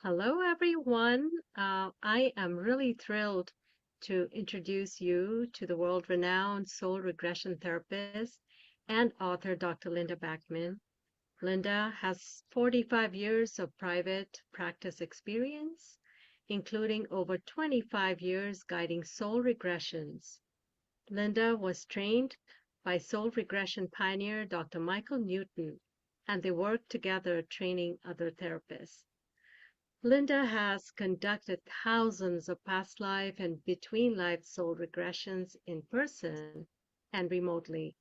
Hello, everyone. I am really thrilled to introduce you to the world-renowned soul regression therapist and author, Dr. Linda BACKMAN. Linda has 45 years of private practice experience, including over 25 years guiding soul regressions. Linda was trained by soul regression pioneer Dr. Michael Newton, and they worked together training other therapists. Linda has conducted thousands of past life and between life soul regressions in person and remotely,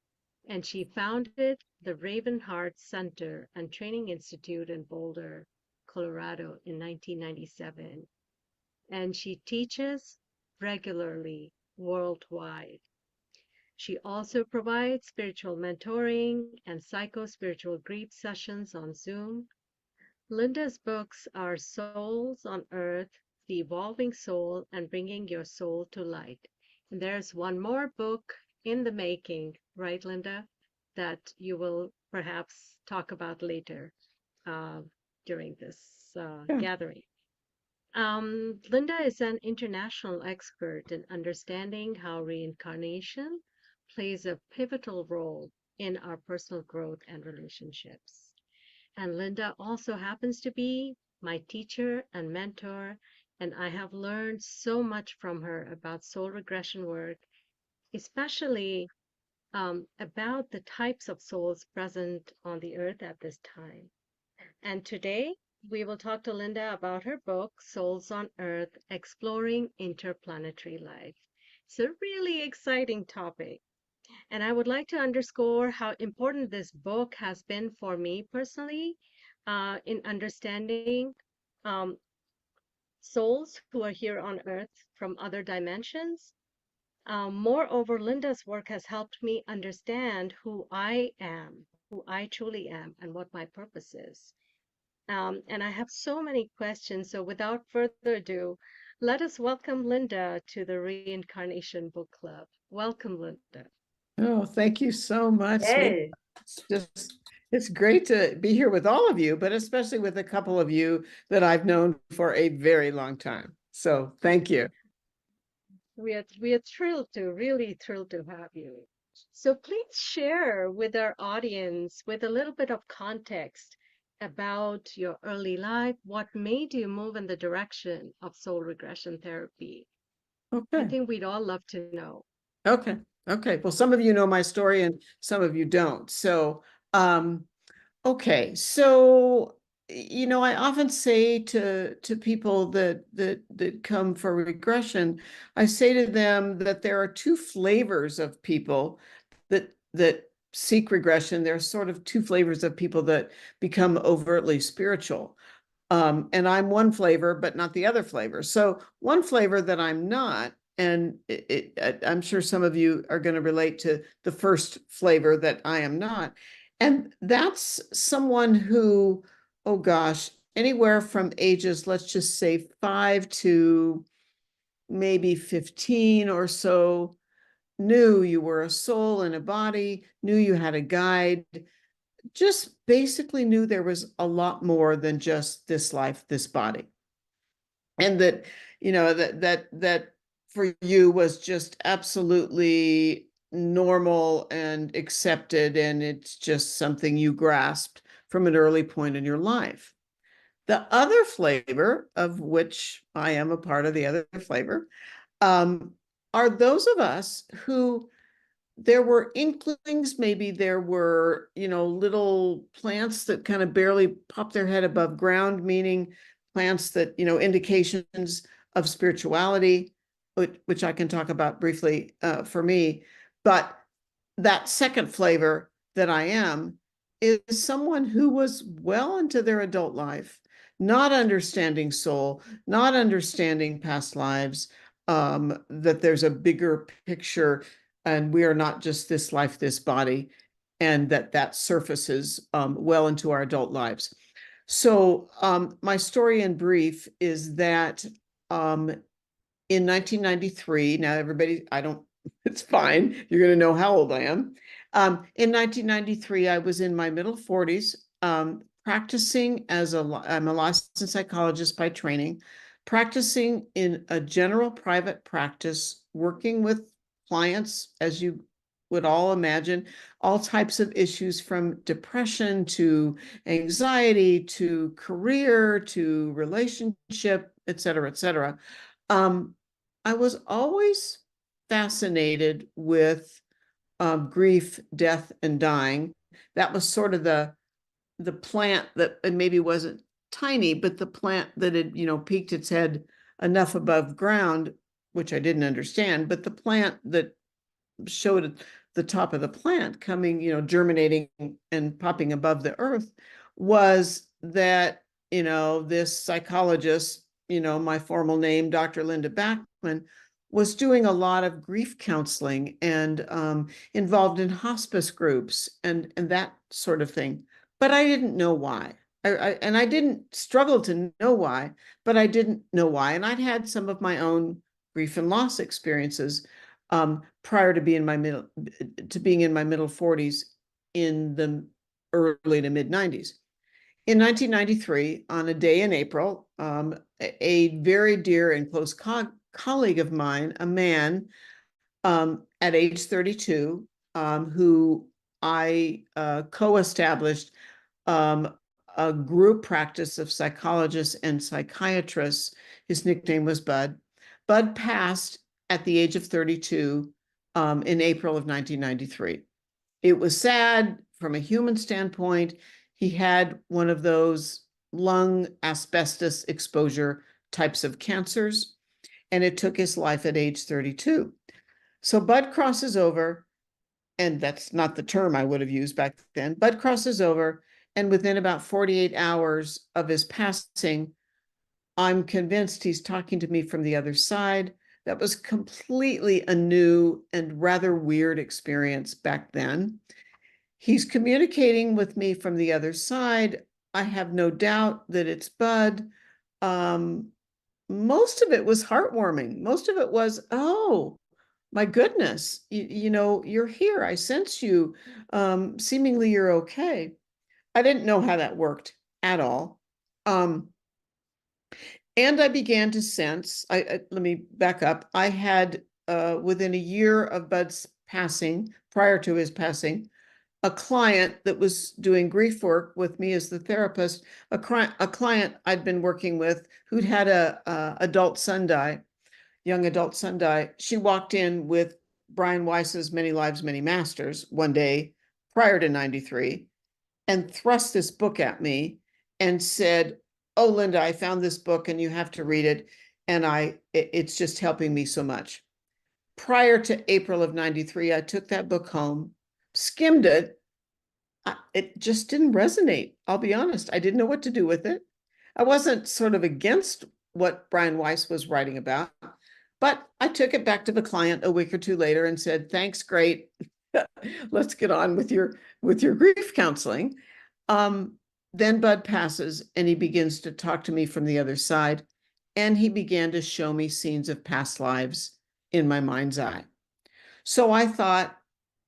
and she founded the Raven Heart Center and Training Institute in Boulder, Colorado in 1997. And she teaches regularly worldwide. She also provides spiritual mentoring and psycho-spiritual grief sessions on Zoom. Linda's books are Souls on Earth, The Evolving Soul, and Bringing Your Soul to Light. And there's one more book in the making, right, Linda, that you will perhaps talk about later uh, during this Yeah. gathering. Linda is an international expert in understanding how reincarnation plays a pivotal role in our personal growth and relationships. And Linda also happens to be my teacher and mentor, and I have learned so much from her about soul regression work, especially about the types of souls present on the earth at this time. And today we will talk to Linda about her book, Souls on Earth Exploring Interplanetary Life. It's a really exciting topic. And I would like to underscore how important this book has been for me personally in understanding um, souls who are here on Earth from other dimensions. Moreover, Linda's work has helped me understand who I am, who I truly am, and what my purpose is. And I have so many questions. So without further ado, let us welcome Linda to the Reincarnation Book Club. Welcome, Linda. Oh, thank you so much. Hey, It's great to be here with all of you, but especially with a couple of you that I've known for a very long time. So thank you. We are thrilled to, really thrilled to have you. So please share with our audience with a little bit of context about your early life, what made you move in the direction of soul regression therapy. I Okay. think we'd all love to know. Okay. Okay. Well, some of you know my story and some of you don't. So, okay. So, I often say to people that come for regression, I say to them that there are two flavors of people that seek regression. There are sort of two flavors of people that become overtly spiritual. And I'm one flavor, but not the other flavor. So one flavor that I'm not, and I'm sure some of you are going to relate to the first flavor that I am not. And that's someone who, oh gosh, anywhere from ages, let's just say 5 to maybe 15 or so, knew you were a soul in a body, knew you had a guide, just basically knew there was a lot more than just this life, this body. And that, that for you was just absolutely normal and accepted, and it's just something you grasped from an early point in your life. The other flavor, of which I am a part of the other flavor, are those of us who there were inklings, maybe there were, little plants that kind of barely pop their head above ground, meaning plants that, indications of spirituality, which I can talk about briefly for me. But that second flavor that I am is someone who was well into their adult life, not understanding soul, not understanding past lives, that there's a bigger picture and we are not just this life, this body, and that surfaces well into our adult lives. So my story in brief is that in 1993, now everybody, it's fine, you're going to know how old I am. In 1993, I was in my middle 40s, practicing I'm a licensed psychologist by training, practicing in a general private practice, working with clients, as you would all imagine, all types of issues from depression to anxiety to career to relationship, et cetera, et cetera. I was always fascinated with grief, death, and dying. That was sort of the plant that maybe wasn't tiny, but the plant that had, peeked its head enough above ground, which I didn't understand, but the plant that showed the top of the plant coming, germinating and popping above the earth was that, this psychologist, my formal name, Dr. Linda Backman, was doing a lot of grief counseling and involved in hospice groups and that sort of thing. But I didn't know why. And I didn't struggle to know why, but I didn't know why. And I'd had some of my own grief and loss experiences prior to being in my middle 40s in the early to mid 90s. In 1993, on a day in April, a very dear and close colleague of mine, a man at age 32, who I co-established a group practice of psychologists and psychiatrists. His nickname was Bud. Bud passed at the age of 32 in April of 1993. It was sad from a human standpoint. He had one of those lung asbestos exposure types of cancers, and it took his life at age 32. So Bud crosses over, and that's not the term I would have used back then. Bud crosses over, and within about 48 hours of his passing, I'm convinced he's talking to me from the other side. That was completely a new and rather weird experience back then. He's communicating with me from the other side. I have no doubt that it's Bud. Most of it was heartwarming. Most of it was, oh, my goodness, you're here. I sense you. Seemingly you're okay. I didn't know how that worked at all. And I began to sense, let me back up. I had, within a year of Bud's passing, prior to his passing, a client that was doing grief work with me as the therapist, a client I'd been working with who'd had a adult son die, young adult son die. She walked in with Brian Weiss's Many Lives, Many Masters one day prior to 93 and thrust this book at me and said, "Oh, Linda, I found this book and you have to read it. And it's just helping me so much." Prior to April of 93, I took that book home, skimmed it. It just didn't resonate. I'll be honest. I didn't know what to do with it. I wasn't sort of against what Brian Weiss was writing about, but I took it back to the client a week or two later and said, "Thanks, great. Let's get on with your grief counseling." Then Bud passes and he begins to talk to me from the other side. And he began to show me scenes of past lives in my mind's eye. So I thought,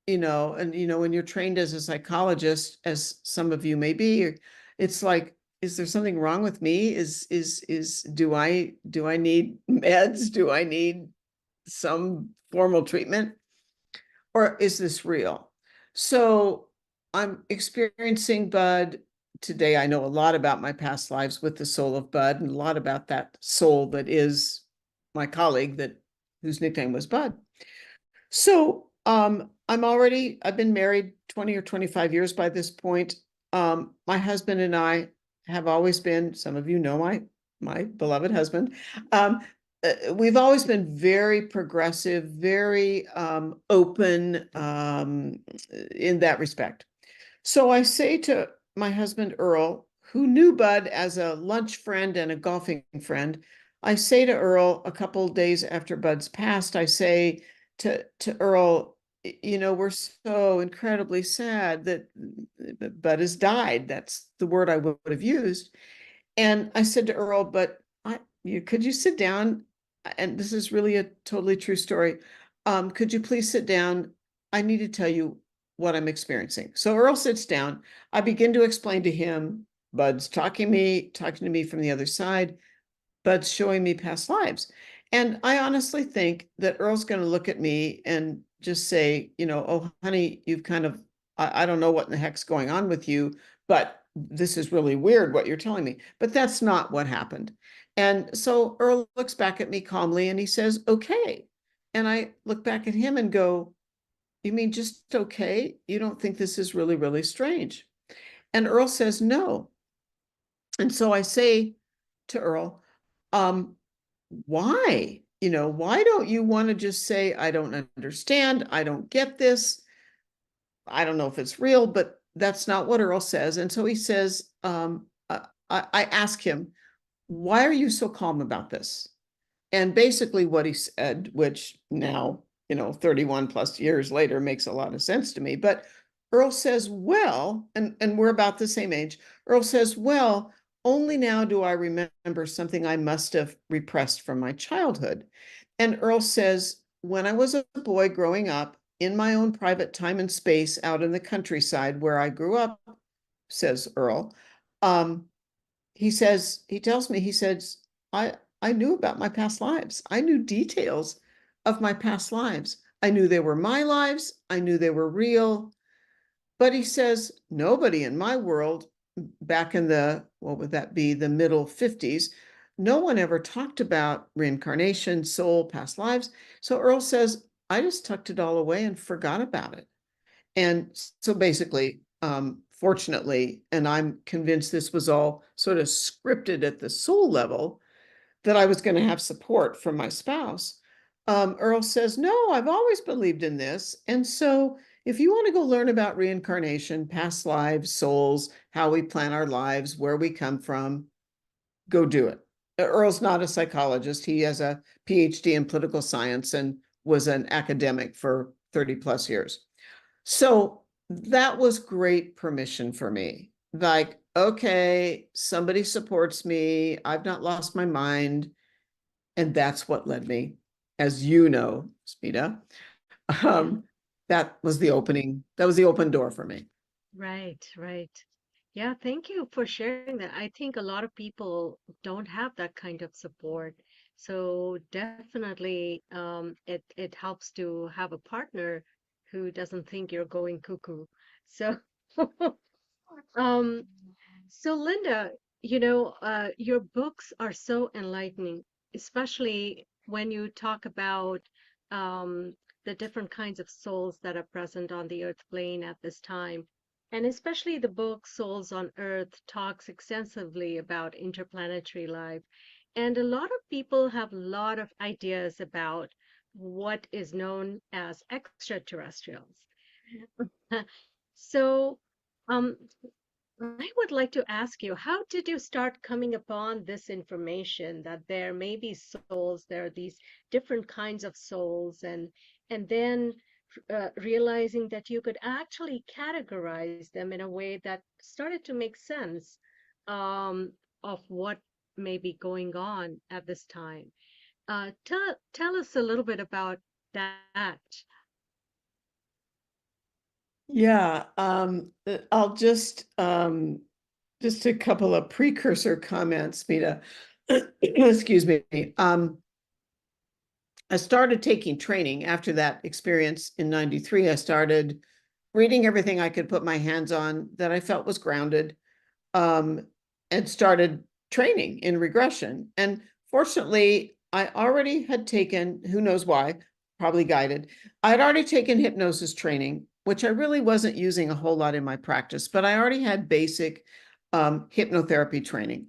when you're trained as a psychologist, as some of you may be, it's like, is there something wrong with me? Do I need meds? Do I need some formal treatment? Or is this real? So I'm experiencing Bud today. I know a lot about my past lives with the soul of Bud and a lot about that soul that is my colleague whose nickname was Bud. So I've been married 20 or 25 years by this point. My husband and I have always been, some of you know my beloved husband. We've always been very progressive, very open in that respect. So I say to my husband, Earl, who knew Bud as a lunch friend and a golfing friend, I say to Earl a couple of days after Bud's passed, I say to Earl, we're so incredibly sad that Bud has died. That's the word I would have used. And I said to Earl, but could you sit down? And this is really a totally true story. Could you please sit down? I need to tell you what I'm experiencing. So Earl sits down. I begin to explain to him Bud's talking to me from the other side. Bud's showing me past lives. And I honestly think that Earl's going to look at me and just say, oh, honey, you've kind of, I don't know what in the heck's going on with you, but this is really weird what you're telling me. But that's not what happened. And so Earl looks back at me calmly and he says, okay. And I look back at him and go, you mean just okay? You don't think this is really, really strange? And Earl says, no. And so I say to Earl, um, why? Why don't you want to just say, I don't understand, I don't get this, I don't know if it's real, but that's not what Earl says. And so he says, I ask him, why are you so calm about this? And basically what he said, which now, 31 plus years later makes a lot of sense to me, but Earl says, well, and we're about the same age. Earl says, well, only now do I remember something I must have repressed from my childhood. And Earl says, when I was a boy growing up in my own private time and space out in the countryside where I grew up, says Earl, he tells me, he says, I knew about my past lives. I knew details of my past lives. I knew they were my lives. I knew they were real. But he says, nobody in my world back in what would that be, the middle 50s, no one ever talked about reincarnation, soul, past lives. So Earl says, I just tucked it all away and forgot about it. And so basically, fortunately, and I'm convinced this was all sort of scripted at the soul level, that I was going to have support from my spouse. Earl says, no, I've always believed in this. And so if you want to go learn about reincarnation, past lives, souls, how we plan our lives, where we come from, go do it. Earl's not a psychologist. He has a PhD in political science and was an academic for 30 plus years. So that was great permission for me. Like, okay, somebody supports me. I've not lost my mind. And that's what led me, as you know, Smita, Yeah. um, that was the open door for me. Right, right. Yeah, thank you for sharing that. I think a lot of people don't have that kind of support. So definitely, it helps to have a partner who doesn't think you're going cuckoo. So, um, so Linda, your books are so enlightening, especially when you talk about um, the different kinds of souls that are present on the earth plane at this time. And especially the book Souls on Earth talks extensively about interplanetary life. And a lot of people have a lot of ideas about what is known as extraterrestrials. So, um, I would like to ask you, how did you start coming upon this information that there may be souls, there are these different kinds of souls, and then realizing that you could actually categorize them in a way that started to make sense of what may be going on at this time. Tell us a little bit about that. Yeah, I'll just a couple of precursor comments, Mita. Excuse me. I started taking training after that experience in 93. I started reading everything I could put my hands on that I felt was grounded, um, and started training in regression. And fortunately, I already had taken, who knows why, probably guided, I'd already taken hypnosis training, which I really wasn't using a whole lot in my practice, but I already had basic hypnotherapy training.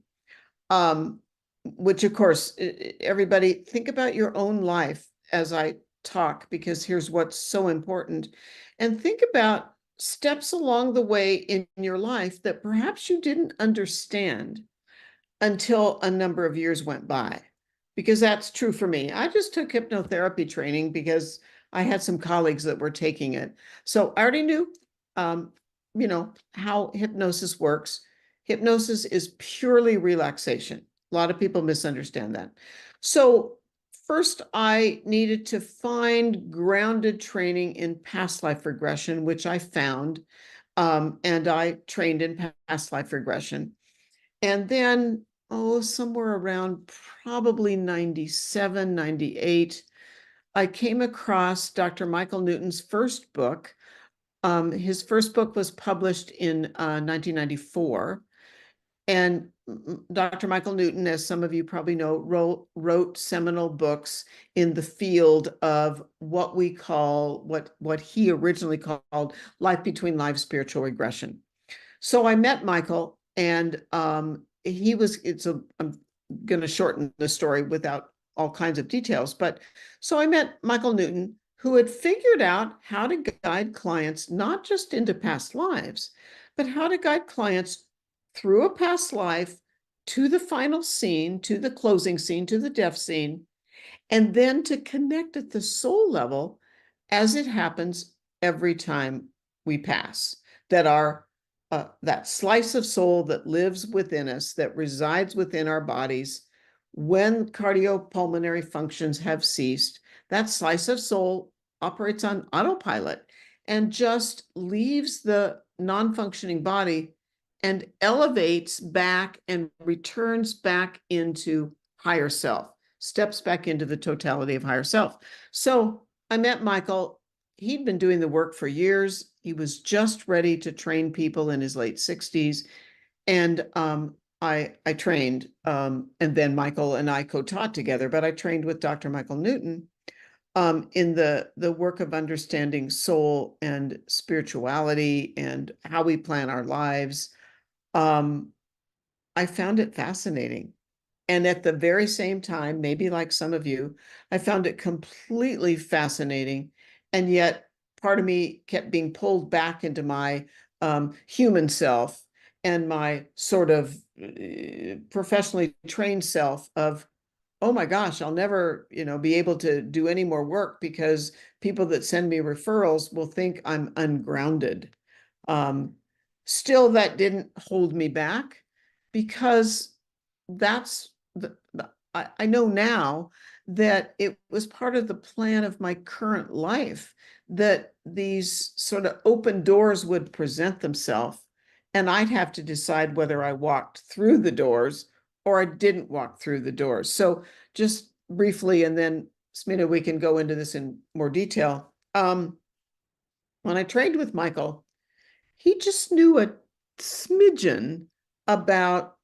Which of course, everybody think about your own life as I talk, because here's what's so important. And think about steps along the way in your life that perhaps you didn't understand until a number of years went by, because that's true for me. I just took hypnotherapy training because I had some colleagues that were taking it. So I already knew, um, how hypnosis works. Hypnosis is purely relaxation. A lot of people misunderstand that. So first, I needed to find grounded training in past life regression, which I found, and I trained in past life regression. And then, somewhere around probably 97, 98, I came across Dr. Michael Newton's first book. His first book was published in 1994. And Dr. Michael Newton, as some of you probably know, wrote seminal books in the field of what we call, what he originally called life between lives, spiritual regression. So I met Michael, and I'm going to shorten the story without all kinds of details, but so I met Michael Newton, who had figured out how to guide clients not just into past lives, but how to guide clients through a past life to the final scene, to the closing scene, to the death scene, and then to connect at the soul level as it happens every time we pass. That slice of soul that lives within us, that resides within our bodies, when cardiopulmonary functions have ceased, that slice of soul operates on autopilot and just leaves the non-functioning body and elevates back and returns back into higher self, steps back into the totality of higher self. So I met Michael. He'd been doing the work for years. He was just ready to train people in his late 60s. And I trained, and then Michael and I co-taught together, but I trained with Dr. Michael Newton in the work of understanding soul and spirituality and how we plan our lives. Um, I found it fascinating. And at the very same time, maybe like some of you, I found it completely fascinating. And yet part of me kept being pulled back into my human self and my sort of professionally trained self of, oh my gosh, I'll never, be able to do any more work because people that send me referrals will think I'm ungrounded. Um, Still, that didn't hold me back because that's I know now that it was part of the plan of my current life that these sort of open doors would present themselves, and I'd have to decide whether I walked through the doors or I didn't walk through the doors. So just briefly, and then Smita, we can go into this in more detail. When I trained with Michael, he just knew a smidgen about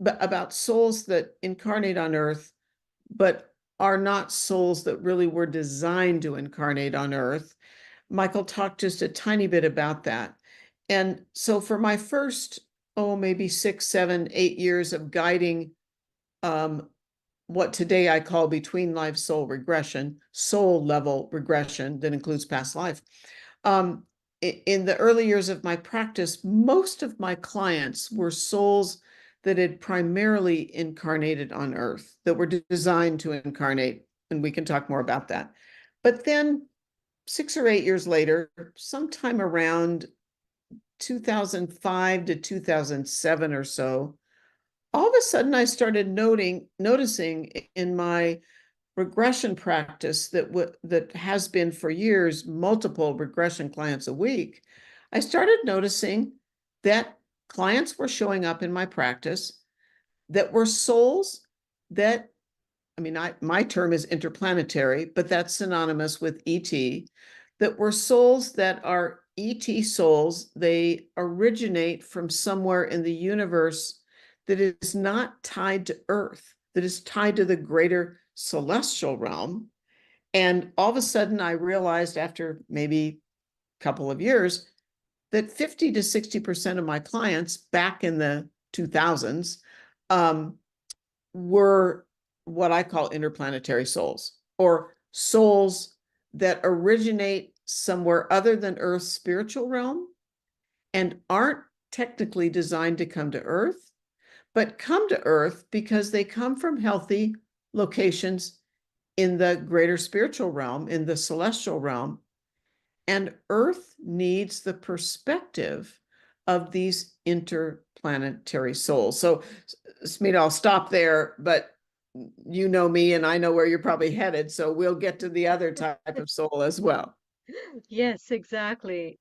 about souls that incarnate on Earth, but are not souls that really were designed to incarnate on Earth. Michael talked just a tiny bit about that. And so for my first, maybe 6, 7, 8 years of guiding what today I call between life soul regression, soul level regression that includes past life. In the early years of my practice, most of my clients were souls that had primarily incarnated on Earth, that were designed to incarnate, and we can talk more about that. But then 6 or 8 years later, sometime around 2005 to 2007 or so, all of a sudden I started noticing in my regression practice that has been for years, multiple regression clients a week, I started noticing that clients were showing up in my practice that were souls that, my term is interplanetary, but that's synonymous with ET, that were souls that are ET souls. They originate from somewhere in the universe that is not tied to Earth, that is tied to the greater celestial realm. And all of a sudden, I realized after maybe a couple of years that 50 to 60% of my clients back in the 2000s were what I call interplanetary souls, or souls that originate somewhere other than Earth's spiritual realm and aren't technically designed to come to Earth, but come to Earth because they come from healthy locations in the greater spiritual realm, in the celestial realm. And Earth needs the perspective of these interplanetary souls. So, Smita, I'll stop there, but you know me and I know where you're probably headed. So we'll get to the other type of soul as well. Yes, exactly.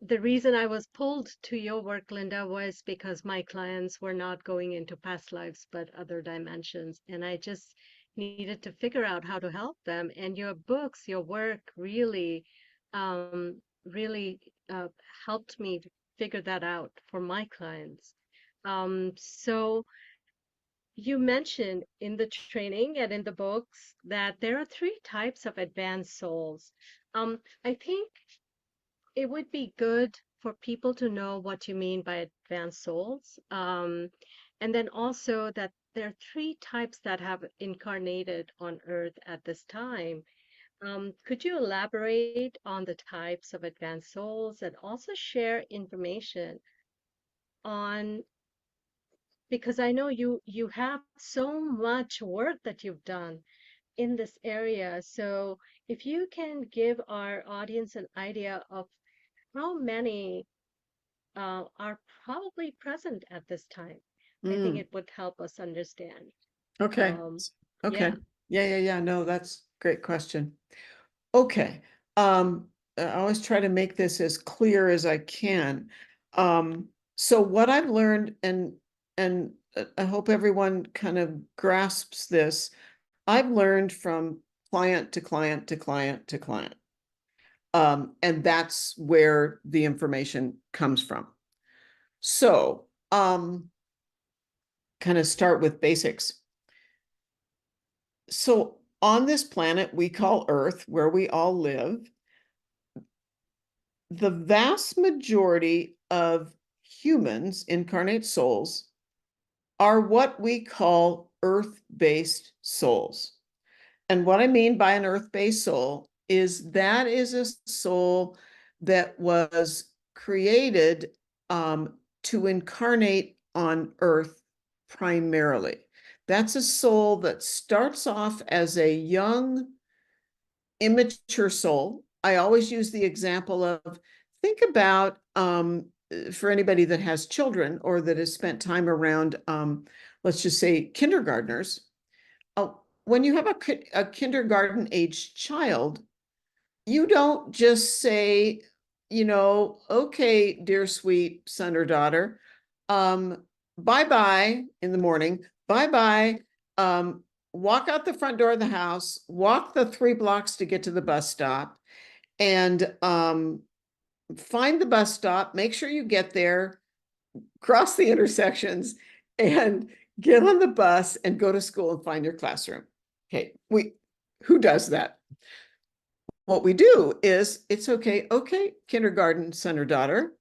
the reason I was pulled to your work, Linda, was because my clients were not going into past lives but other dimensions. And I just needed to figure out how to help them. And your books, your work really helped me to figure that out for my clients. So you mentioned in the training and in the books that there are three types of advanced souls. I think it would be good for people to know what you mean by advanced souls. And then also that there are three types that have incarnated on Earth at this time. Could you elaborate on the types of advanced souls and also share information on, because I know you have so much work that you've done in this area. So if you can give our audience an idea of how many are probably present at this time. I think Mm, it would help us understand. okay. Um, Okay. yeah. Yeah. No, that's a great question. Okay. I always try to make this as clear as I can. So what I've learned, and I hope everyone kind of grasps this, I've learned from client to client to client to client. And that's where the information comes from. So, kind of start with basics. So on this planet we call Earth, where we all live, the vast majority of humans, incarnate souls, are what we call earth-based souls. And what I mean by an earth-based soul is that is a soul that was created to incarnate on Earth primarily. That's a soul that starts off as a young, immature soul. I always use the example of, think about for anybody that has children or that has spent time around, let's just say, kindergartners. When you have a kindergarten age child, you don't just say, okay, dear sweet son or daughter, bye-bye in the morning, bye-bye, um, walk out the front door of the house, walk the 3 blocks to get to the bus stop, and find the bus stop, make sure you get there, cross the intersections, and get on the bus and go to school and find your classroom. Okay, who does that? What we do is, it's okay, kindergarten son or daughter,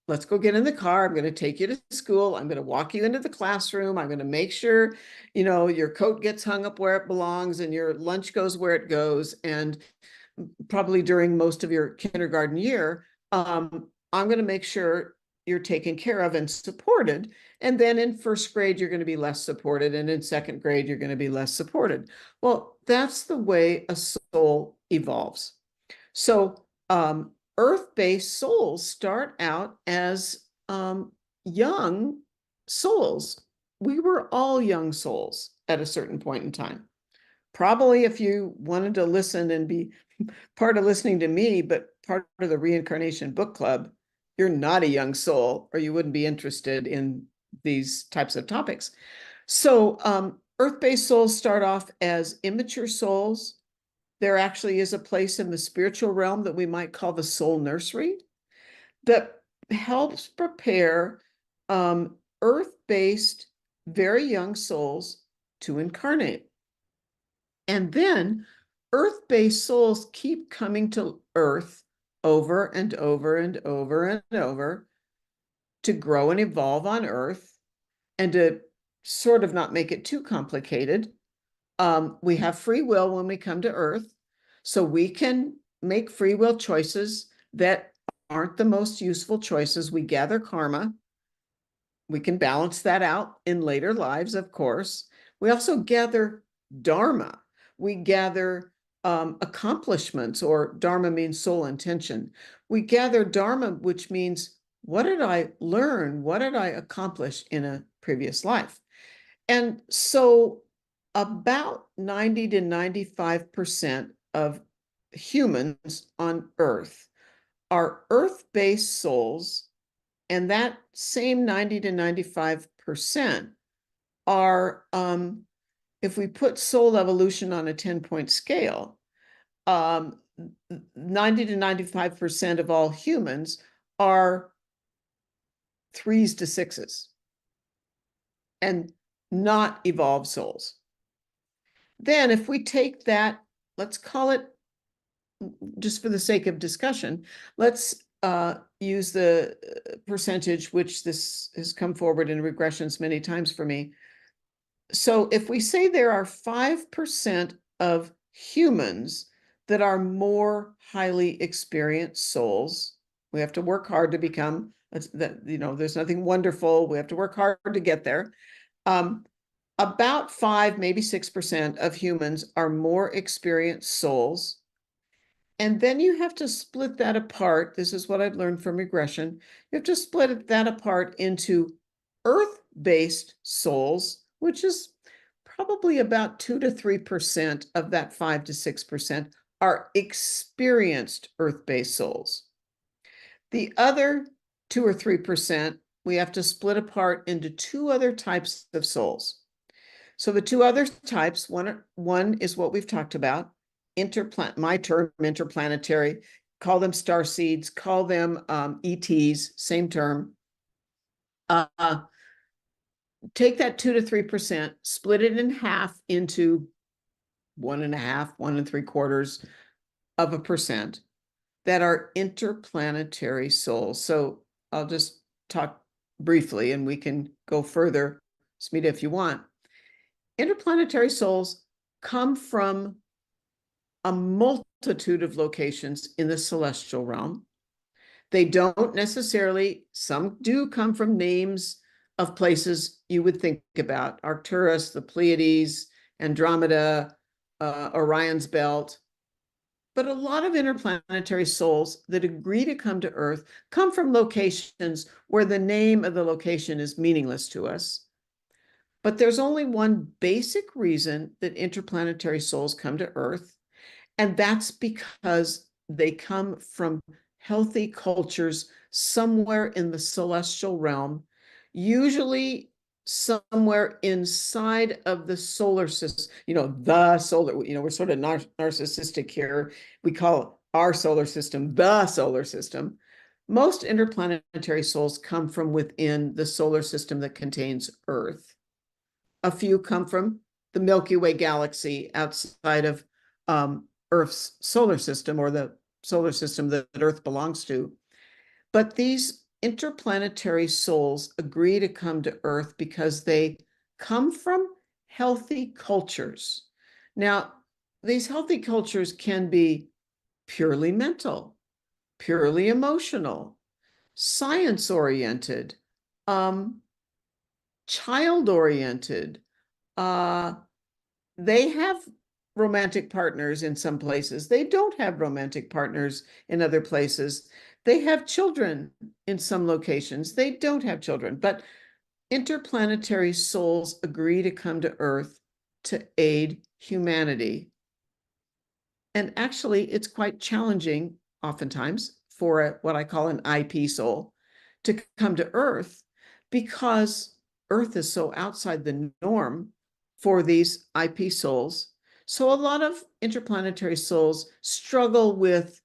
let's go get in the car. I'm going to take you to school. I'm going to walk you into the classroom. I'm going to make sure, your coat gets hung up where it belongs and your lunch goes where it goes. And probably during most of your kindergarten year, I'm going to make sure you're taken care of and supported. And then in first grade, you're going to be less supported. And in second grade, you're going to be less supported. Well, that's the way a soul evolves. So earth-based souls start out as young souls. We were all young souls at a certain point in time. Probably if you wanted to listen and be part of listening to me, but part of the Reincarnation Book Club, you're not a young soul, or you wouldn't be interested in these types of topics. So earth-based souls start off as immature souls. There actually is a place in the spiritual realm that we might call the soul nursery that helps prepare earth-based, very young souls to incarnate. And then earth-based souls keep coming to Earth over and over and over and over to grow and evolve on Earth. And to sort of not make it too complicated, we have free will when we come to Earth. So we can make free will choices that aren't the most useful choices. We gather karma. We can balance that out in later lives, of course. We also gather dharma. We gather accomplishments, or dharma means soul intention. We gather dharma, which means, what did I learn? What did I accomplish in a previous life? And so about 90 to 95% of humans on Earth are earth-based souls, and that same 90 to 95% are, if we put soul evolution on a 10-point scale, 90 to 95% of all humans are 3s to 6s and not evolved souls. Then if we take that, let's call it, just for the sake of discussion, let's use the percentage, which this has come forward in regressions many times for me. So if we say there are 5% of humans that are more highly experienced souls, we have to work hard to become that, there's nothing wonderful. We have to work hard to get there. About 5, maybe 6% of humans are more experienced souls. And then you have to split that apart. This is what I've learned from regression. You have to split that apart into earth-based souls, which is probably about 2 to 3% of that 5 to 6% are experienced earth-based souls. The other 2 or 3%, we have to split apart into 2 other types of souls. So the 2 other types, one is what we've talked about, my term, interplanetary, call them star seeds, call them ETs, same term. Take that 2 to 3%, split it in half into 1.5, 1.75% that are interplanetary souls. So I'll just talk briefly and we can go further, Smita, if you want. Interplanetary souls come from a multitude of locations in the celestial realm. They don't necessarily, some do come from names of places you would think about: Arcturus, the Pleiades, Andromeda, Orion's belt. But a lot of interplanetary souls that agree to come to Earth come from locations where the name of the location is meaningless to us. But there's only one basic reason that interplanetary souls come to Earth, and that's because they come from healthy cultures somewhere in the celestial realm, usually somewhere inside of the solar system. The solar, we're sort of narcissistic here. We call our solar system the solar system. Most interplanetary souls come from within the solar system that contains Earth. A few come from the Milky Way galaxy outside of Earth's solar system, or the solar system that Earth belongs to. But these interplanetary souls agree to come to Earth because they come from healthy cultures. Now, these healthy cultures can be purely mental, purely emotional, science-oriented, child-oriented. They have romantic partners in some places. They don't have romantic partners in other places. They have children in some locations. They don't have children. But interplanetary souls agree to come to Earth to aid humanity. And actually, it's quite challenging, oftentimes, for what I call an IP soul to come to Earth, because Earth is so outside the norm for these IP souls. So a lot of interplanetary souls struggle with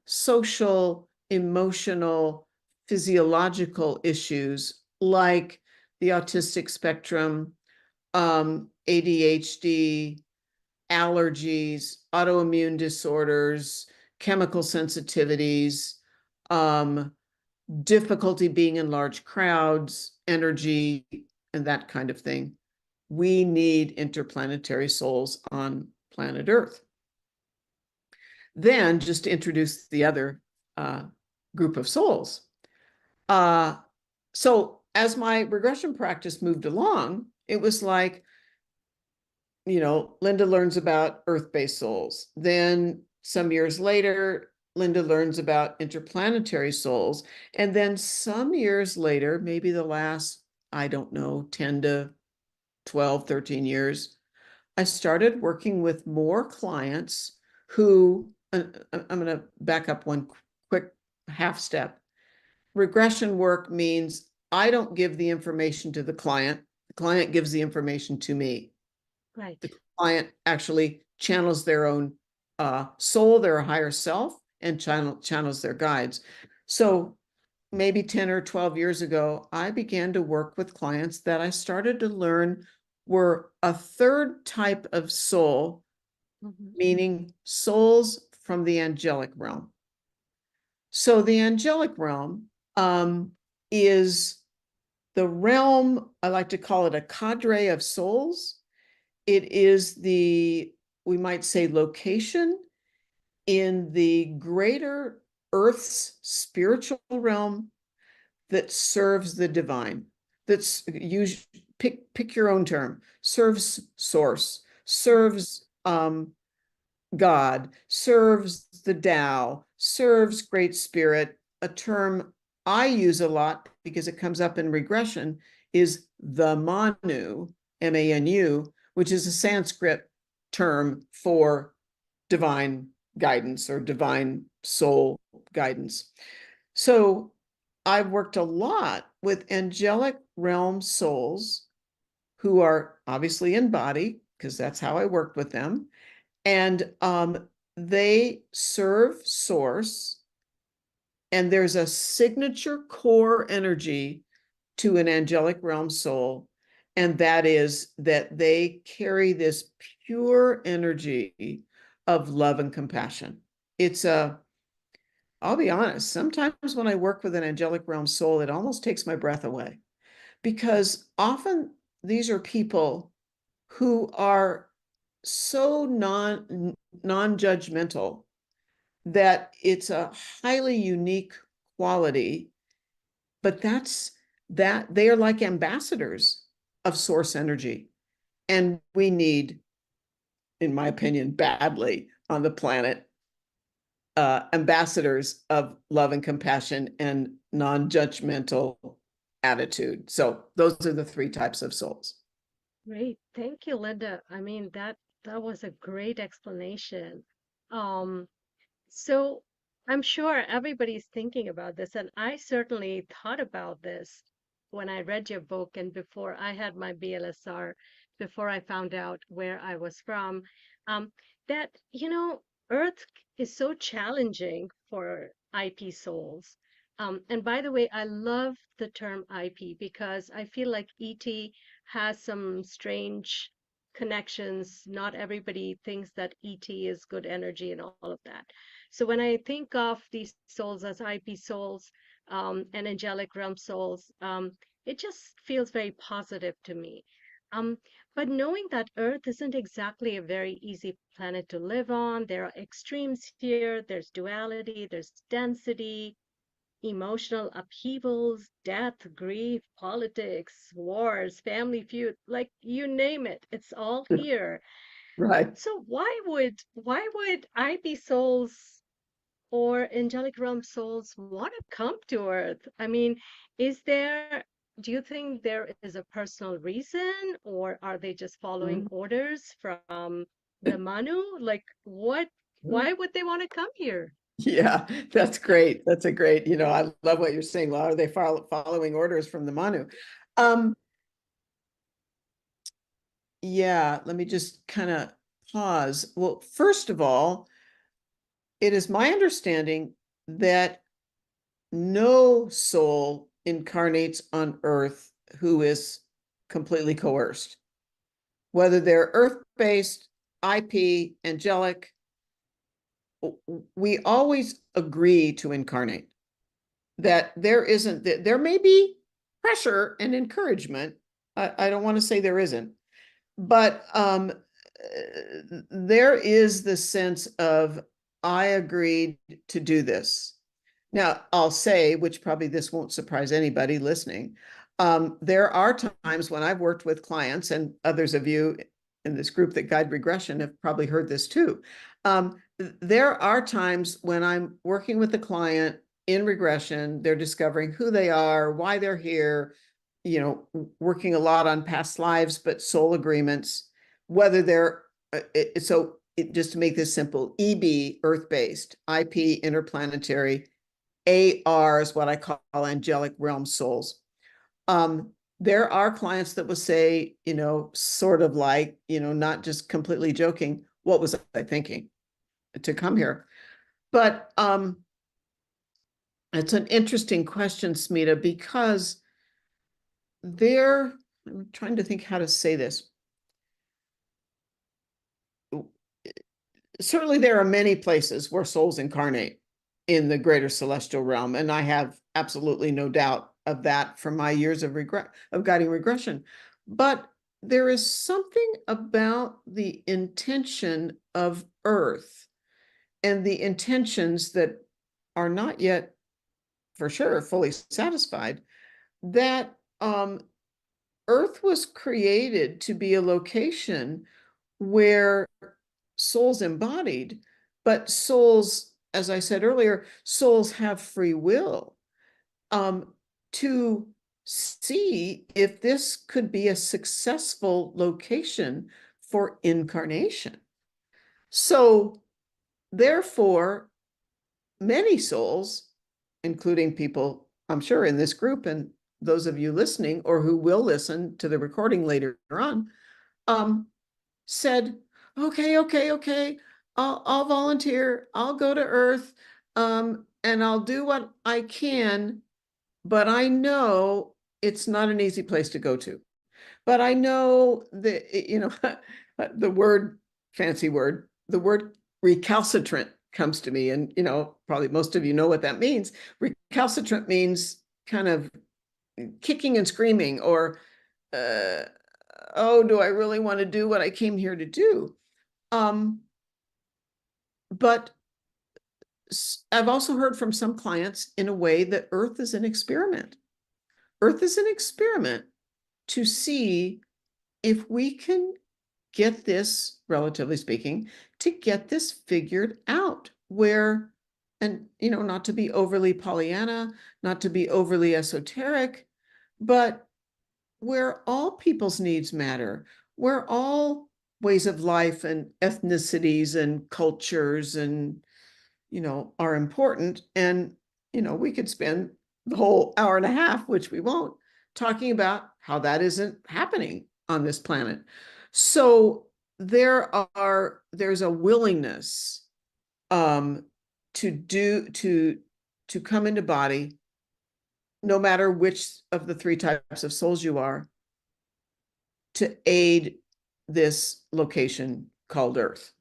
social, emotional, physiological issues like the autistic spectrum, ADHD, allergies, autoimmune disorders, chemical sensitivities, difficulty being in large crowds, energy, and that kind of thing. We need interplanetary souls on planet Earth. Then, just to introduce the other group of souls. So as my regression practice moved along, it was like, Linda learns about Earth-based souls. Then some years later, Linda learns about interplanetary souls. And then some years later, maybe the last, 10 to 12, 13 years, I started working with more clients who I'm going to back up one quick half step. Regression work means I don't give the information to the client gives the information to me. Right. The client actually channels their own soul, their higher self, and channels their guides. So maybe 10 or 12 years ago, I began to work with clients that I started to learn were a third type of soul, Hmm. meaning souls from the angelic realm. So the angelic realm is the realm, I like to call it a cadre of souls. It is the, we might say, location in the greater Earth's spiritual realm that serves the divine. That's use pick your own term. Serves source, serves God, serves the Tao, serves Great Spirit. A term I use a lot because it comes up in regression is the Manu, Manu, which is a Sanskrit term for divine guidance or divine soul guidance. So I've worked a lot with angelic realm souls who are obviously in body, because that's how I work with them. And they serve source, and there's a signature core energy to an angelic realm soul, and that is that they carry this pure energy of love and compassion. It's a, I'll be honest, sometimes when I work with an angelic realm soul, it almost takes my breath away, because often these are people who are so non-judgmental that it's a highly unique quality, but that's that they are like ambassadors of source energy. And we need, in my opinion, badly on the planet, ambassadors of love and compassion and non-judgmental attitude. So those are the three types of souls. Great. Thank you, Linda. I mean, that was a great explanation. Um, So I'm sure everybody's thinking about this, and I certainly thought about this when I read your book and before I had my BLSR, before I found out where I was from, um, that, Earth is so challenging for IP souls. And by the way, I love the term IP because I feel like ET has some strange connections. Not everybody thinks that ET is good energy and all of that. So when I think of these souls as IP souls and angelic realm souls, it just feels very positive to me. Um, but knowing that Earth isn't exactly a very easy planet to live on, there are extremes here, there's duality, there's density, emotional upheavals, death, grief, politics, wars, family feud, like you name it, it's all here. Right. So why would IP souls or angelic realm souls want to come to Earth? I mean, is there, do you think there is a personal reason, or are they just following orders from the Manu? Like, why would they want to come here? Yeah, that's great. That's a great, I love what you're saying. Well, are they following orders from the Manu? Um, yeah, let me just kind of pause. Well, first of all, it is my understanding that no soul incarnates on Earth who is completely coerced, whether they're Earth-based, IP, angelic, we always agree to incarnate. That there isn't, that there may be pressure and encouragement. I don't want to say there isn't, but there is the sense of, I agreed to do this. Now, I'll say, which probably this won't surprise anybody listening, there are times when I've worked with clients, and others of you in this group that guide regression have probably heard this too. There are times when I'm working with a client in regression, they're discovering who they are, why they're here, working a lot on past lives, but soul agreements, whether they're, so just to make this simple, EB, earth-based, IP, interplanetary, ARs, what I call angelic realm souls. There are clients that will say, sort of like, not just completely joking, what was I thinking to come here? But it's an interesting question, Smita, because I'm trying to think how to say this. Certainly there are many places where souls incarnate in the greater celestial realm, and I have absolutely no doubt of that from my years of guiding regression. But there is something about the intention of Earth and the intentions that are not yet, for sure, fully satisfied, that Earth was created to be a location where souls embodied, but souls, as I said earlier, souls have free will to see if this could be a successful location for incarnation. So, therefore, many souls, including people, I'm sure, in this group and those of you listening or who will listen to the recording later on, said, okay, I'll volunteer, I'll go to Earth, and I'll do what I can, but I know it's not an easy place to go to. But I know that, the word, fancy word, the word recalcitrant comes to me. And, probably most of you know what that means. Recalcitrant means kind of kicking and screaming, or, oh, do I really want to do what I came here to do? But I've also heard from some clients in a way that Earth is an experiment. Earth is an experiment to see if we can get this, relatively speaking, to get this figured out where, and, not to be overly Pollyanna, not to be overly esoteric, but where all people's needs matter, where all ways of life and ethnicities and cultures and, are important. And, we could spend the whole hour and a half, which we won't, talking about how that isn't happening on this planet. So there's a willingness to come into body, no matter which of the three types of souls you are, to aid this location called Earth.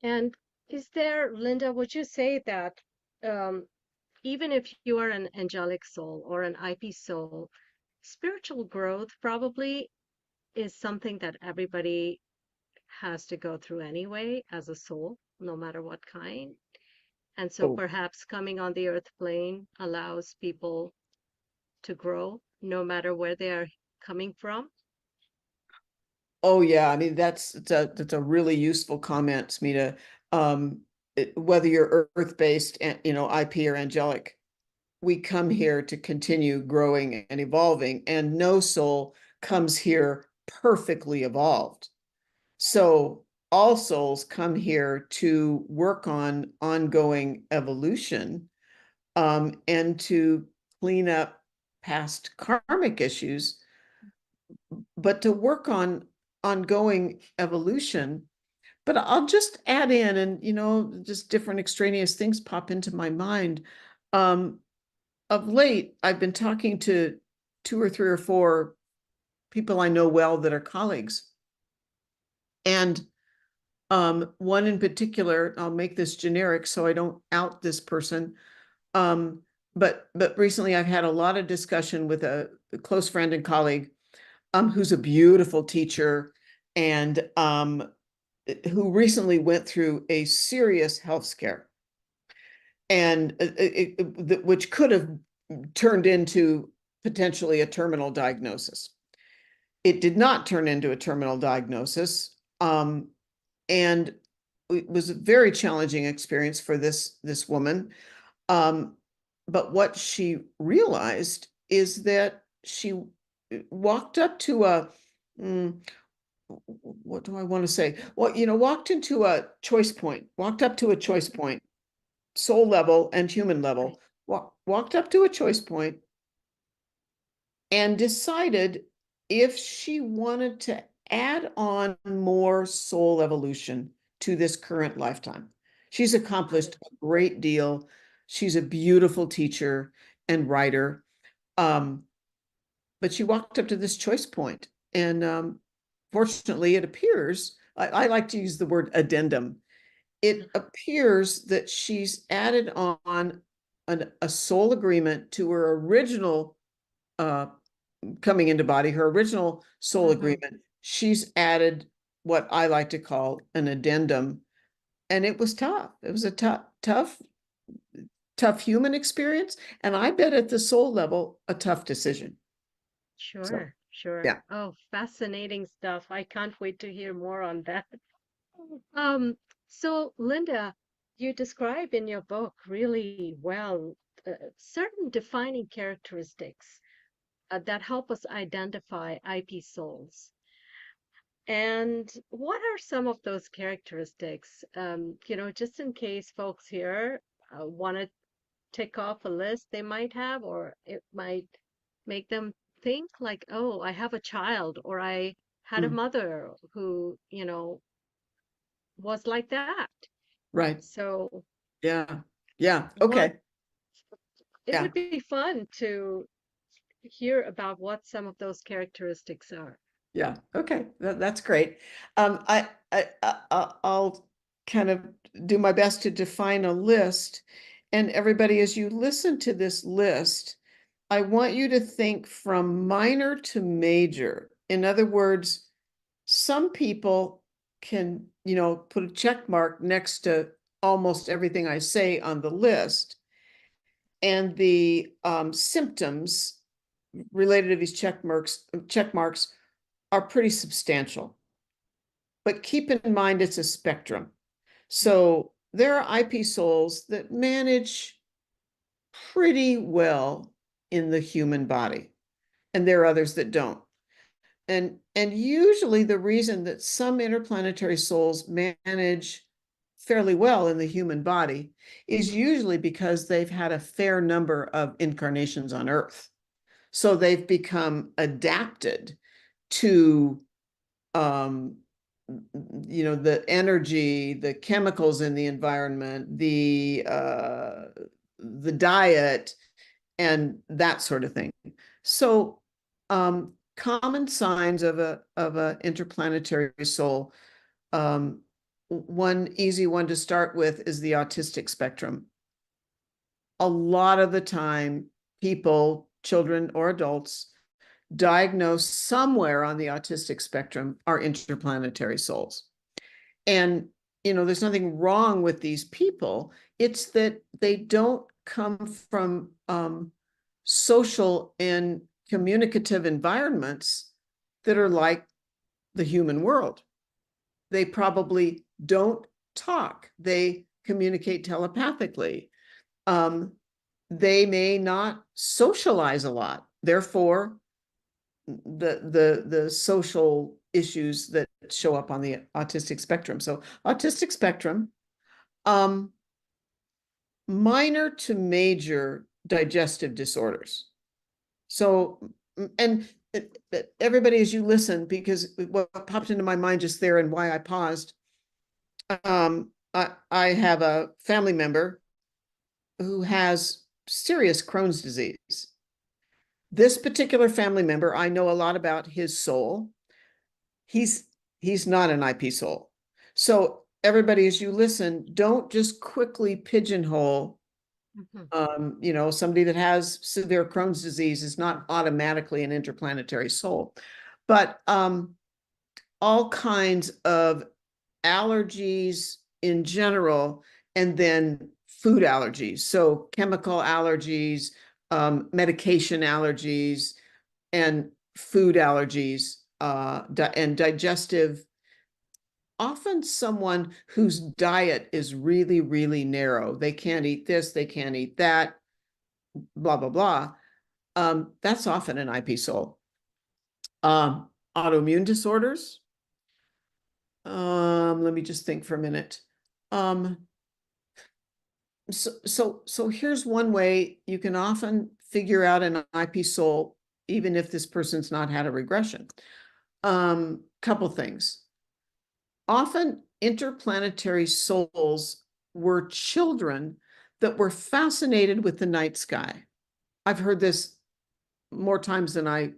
And is there, Linda, would you say that even if you are an angelic soul or an IP soul, spiritual growth probably is something that everybody has to go through anyway as a soul, no matter what kind. And so Oh, perhaps coming on the earth plane allows people to grow no matter where they are coming from. oh yeah. I mean, that's a really useful comment, Smita. Whether you're Earth-based, and IP or angelic, we come here to continue growing and evolving, and no soul comes here perfectly evolved. So all souls come here to work on ongoing evolution, and to clean up past karmic issues, but to work on ongoing evolution. But I'll just add in, and just different extraneous things pop into my mind. Of late, I've been talking to 2 or 3 or 4 people I know well that are colleagues. And one in particular, I'll make this generic so I don't out this person. But recently I've had a lot of discussion with a close friend and colleague, who's a beautiful teacher, and who recently went through a serious health scare, and which could have turned into potentially a terminal diagnosis. It did not turn into a terminal diagnosis, and it was a very challenging experience for this woman. But what she realized is that she walked up to what do I want to say? Well, walked into a choice point, walked up to a choice point, soul level and human Right. level, walked up to a choice point and decided if she wanted to add on more soul evolution to this current lifetime. She's Got accomplished it. a great deal. She's a beautiful teacher and writer. But she walked up to this choice point, and fortunately, it appears I like to use the word addendum. It appears that she's added on a soul agreement to her original uh, coming into body, her original soul Mm-hmm. agreement. She's added what I like to call an addendum, and it was tough. It was a tough human experience, and I bet at the soul level, a tough decision. So, Sure, sure. yeah. Oh, fascinating stuff. I can't wait to hear more on that. Um, so Linda, you describe in your book really well certain defining characteristics that help us identify IP souls. And what are some of those characteristics? Just in case folks here want to tick off a list they might have, or it might make them think like, oh, I have a child, or I had a Mm, mother who, was like that. right. So Yeah. Yeah. what Okay. it Yeah. would be fun to hear about what some of those characteristics are. Yeah. Okay. That's great. I'll kind of do my best to define a list. And everybody, as you listen to this list, I want you to think from minor to major. In other words, some people can, put a check mark next to almost everything I say on the list. And the symptoms related to these check marks are pretty substantial. But keep in mind it's a spectrum. So there are IP souls that manage pretty well in the human body, and there are others that don't. And usually the reason that some interplanetary souls manage fairly well in the human body is usually because they've had a fair number of incarnations on Earth. So they've become adapted to um, the energy, the chemicals in the environment, the diet, and that sort of thing. So common signs of a interplanetary soul. One easy one to start with is the autistic spectrum. A lot of the time, people, children or adults, diagnosed somewhere on the autistic spectrum are interplanetary souls. And, there's nothing wrong with these people. It's that they don't come from social and communicative environments that are like the human world. They probably don't talk, they communicate telepathically. Um, they may not socialize a lot. Therefore, the social issues that show up on the autistic spectrum. So autistic spectrum, um, minor to major digestive disorders. So, and everybody, as you listen, because what popped into my mind just there and why I paused, I have a family member who has serious Crohn's disease. This particular family member, I know a lot about his soul. He's he's not an IP soul. So everybody, as you listen, don't just quickly pigeonhole. Mhm. Somebody that has severe Crohn's disease is not automatically an interplanetary soul, but all kinds of allergies in general, and then food allergies. So chemical allergies, medication allergies, and food allergies, and digestive. Often someone whose diet is really, really narrow. They can't eat this, they can't eat that, blah, blah, blah. That's often an IP soul. Autoimmune disorders, Let me just think for a minute. Um, so here's one way you can often figure out an IP soul, even if this person's not had a regression. Couple things. Often interplanetary souls were children that were fascinated with the night sky. I've heard this more times than I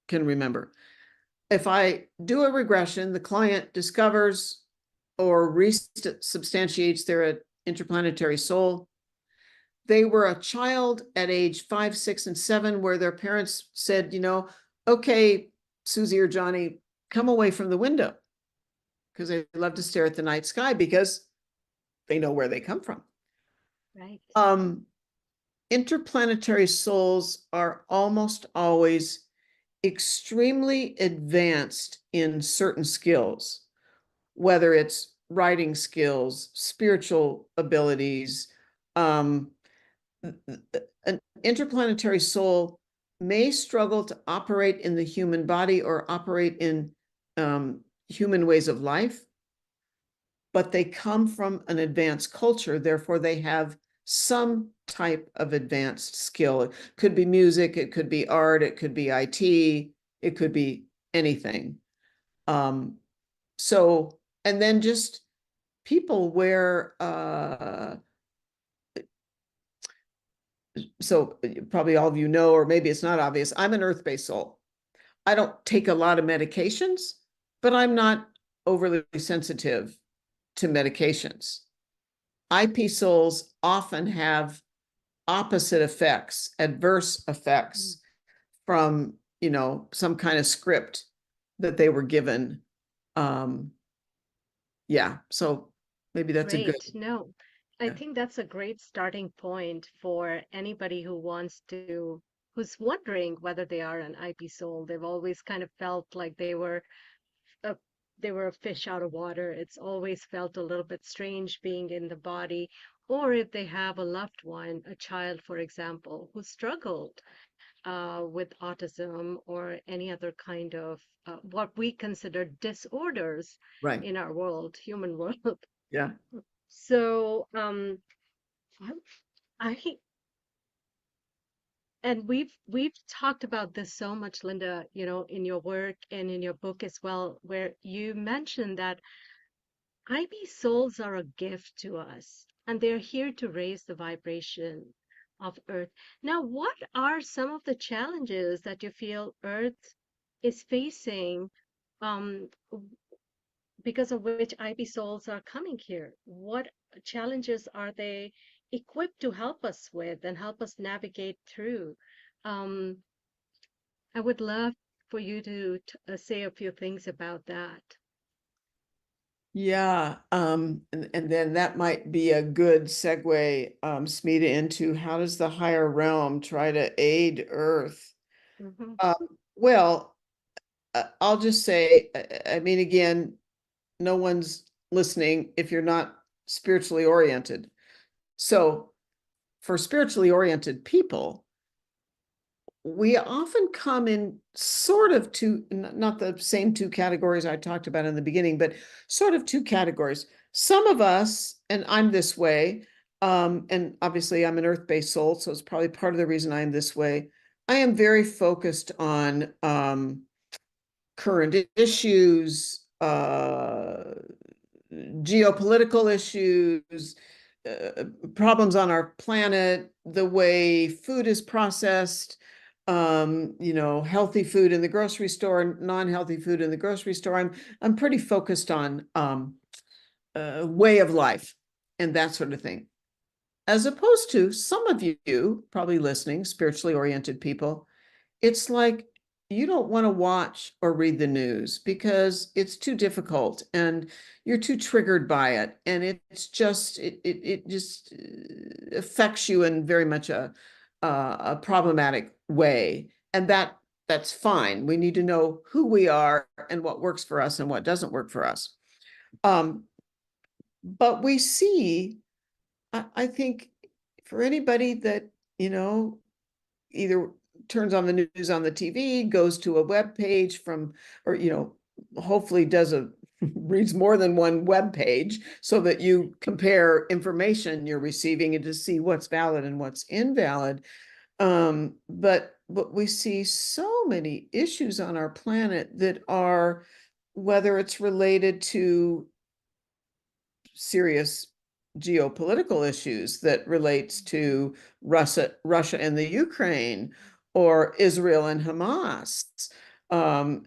can remember. If I do a regression, the client discovers or resubstantiates their interplanetary soul. They were a child at age 5, 6, and 7, where their parents said, okay, Susie or Johnny, come away from the window, because they love to stare at the night sky because they know where they come from. Right. Interplanetary souls are almost always extremely advanced in certain skills, whether it's writing skills, spiritual abilities. An interplanetary soul may struggle to operate in the human body or operate in human ways of life, but they come from an advanced culture. Therefore, they have some type of advanced skill. It could be music, it could be art, it could be IT, it could be anything. So, and then just people where, so probably all of you know, or maybe it's not obvious, I'm an earth-based soul. I don't take a lot of medications, but I'm not overly sensitive to medications. IP souls often have opposite effects, adverse effects from, some kind of script that they were given. Yeah, so maybe that's a good. Great. No, I Yeah. think that's a great starting point for anybody who's wondering whether they are an IP soul. They've always kind of felt like a, they were a fish out of water. It's always felt a little bit strange being in the body. Or if they have a loved one, a child, for example, who struggled with autism or any other kind of what we consider disorders Right. in our world, human world. Yeah. So, I and we've talked about this so much, Linda, in your work and in your book as well, where you mentioned that IB souls are a gift to us, and they're here to raise the vibration of Earth. Now, what are some of the challenges that you feel Earth is facing, um, because of which IB souls are coming here? What challenges are they equipped to help us with and help us navigate through? Um, I would love for you to say a few things about that. Yeah. And then that might be a good segue, Smita, into how does the higher realm try to aid Earth? Hmm. Well, I'll just say, I mean, again, no one's listening if you're not spiritually oriented. So for spiritually oriented people, we often come in sort of two, not the same two categories I talked about in the beginning, but sort of two categories. Some of us, and I'm this way, and obviously I'm an earth-based soul, so it's probably part of the reason I'm this way. I am very focused on current issues, geopolitical issues, problems on our planet, the way food is processed, healthy food in the grocery store, non-healthy food in the grocery store. I'm pretty focused on way of life and that sort of thing. As opposed to some of you probably listening, spiritually oriented people, it's like you don't want to watch or read the news because it's too difficult and you're too triggered by it, and it just affects you in very much a problematic way, and that's fine. We need to know who we are and what works for us and what doesn't work for us. um, but we see, I think, for anybody that you know either turns on the news on the TV, goes to a web page from, or hopefully does a reads more than one web page so that you compare information you're receiving and to see what's valid and what's invalid. But we see so many issues on our planet that are, whether it's related to serious geopolitical issues that relates to Russia and the Ukraine, or Israel and Hamas, and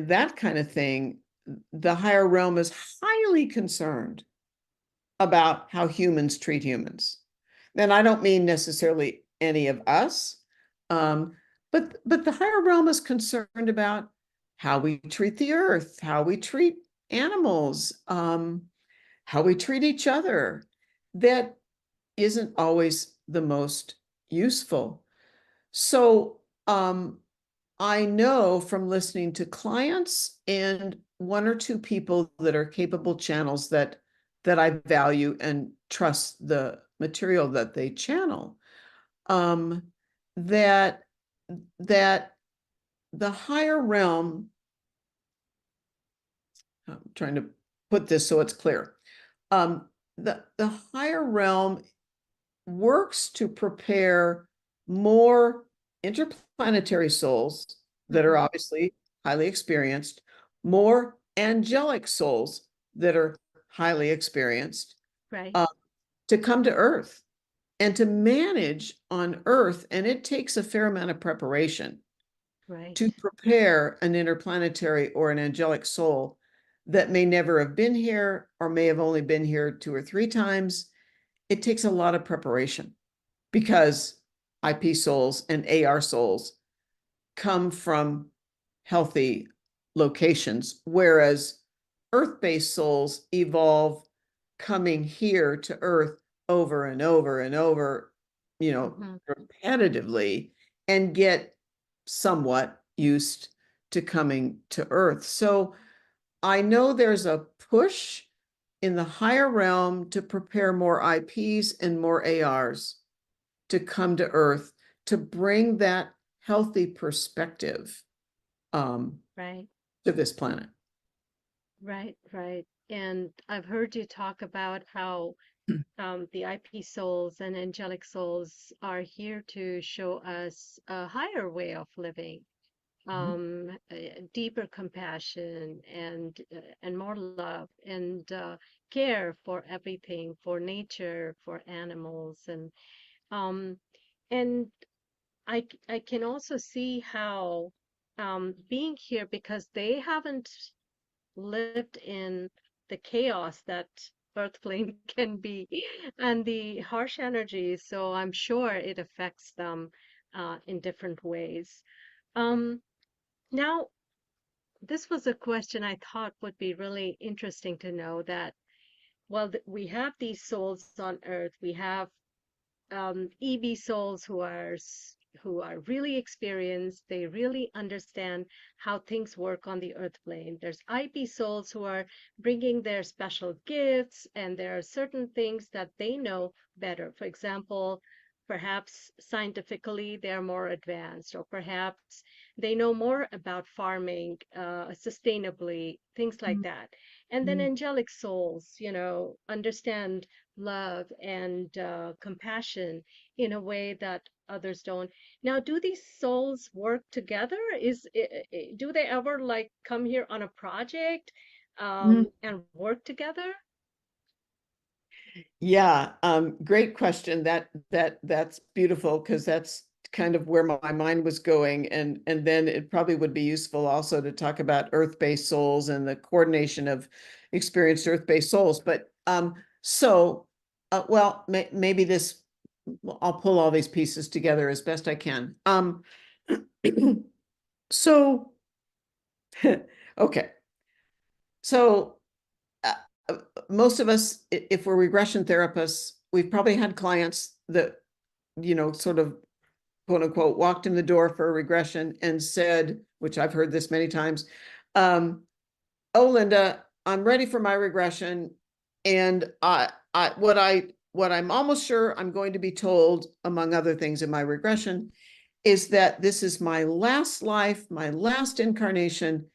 that kind of thing. The higher realm is highly concerned about how humans treat humans. And I don't mean necessarily any of us, but the higher realm is concerned about how we treat the earth, how we treat animals, how we treat each other. That isn't always the most useful. So I know from listening to clients and one or two people that are capable channels that I value and trust the material that they channel, um, that that the higher realm, I'm trying to put this so it's clear. The higher realm works to prepare more interplanetary souls that are Mm-hmm. obviously highly experienced, more angelic souls that are highly experienced, Right, uh, to come to Earth and to manage on Earth. And it takes a fair amount of preparation to right. prepare an interplanetary or an angelic soul that may never have been here or may have only been here 2 or 3 times. It takes a lot of preparation because IP souls and AR souls come from healthy locations, whereas Earth-based souls evolve coming here to Earth over and over and over, Mm-hmm. repetitively, and get somewhat used to coming to Earth. So I know there's a push in the higher realm to prepare more IPs and more ARs to come to Earth to bring that healthy perspective, um, Right, to this planet. right, right. And I've heard you talk about how the IP souls and angelic souls are here to show us a higher way of living, deeper compassion and more love and care for everything, for nature, for animals, um, and I can also see how being here because they haven't lived in the chaos that Earth plane can be and the harsh energy. So I'm sure it affects them in different ways. Um, Now, this was a question I thought would be really interesting to know that, well, we have these souls on Earth. We have EB souls who are really experienced. They really understand how things work on the earth plane. There's IP souls who are bringing their special gifts, and there are certain things that they know better. For example, perhaps scientifically they're more advanced, or perhaps they know more about farming sustainably, things like that. And then Mhm. angelic souls, understand love and compassion in a way that others don't. Now, do these souls work together? Do they ever like come here on a project and work together? Yeah, great question. That's beautiful because that's kind of where my mind was going, and then it probably would be useful also to talk about Earth-based souls and the coordination of experienced Earth-based souls. But well, maybe this I'll pull all these pieces together as best I can. So okay, so uh, most of us, if we're regression therapists, we've probably had clients that, sort of quote unquote, walked in the door for a regression and said, which I've heard this many times, um, oh, Linda, I'm ready for my regression. And what I'm almost sure I'm going to be told, among other things in my regression, is that this is my last life, my last incarnation,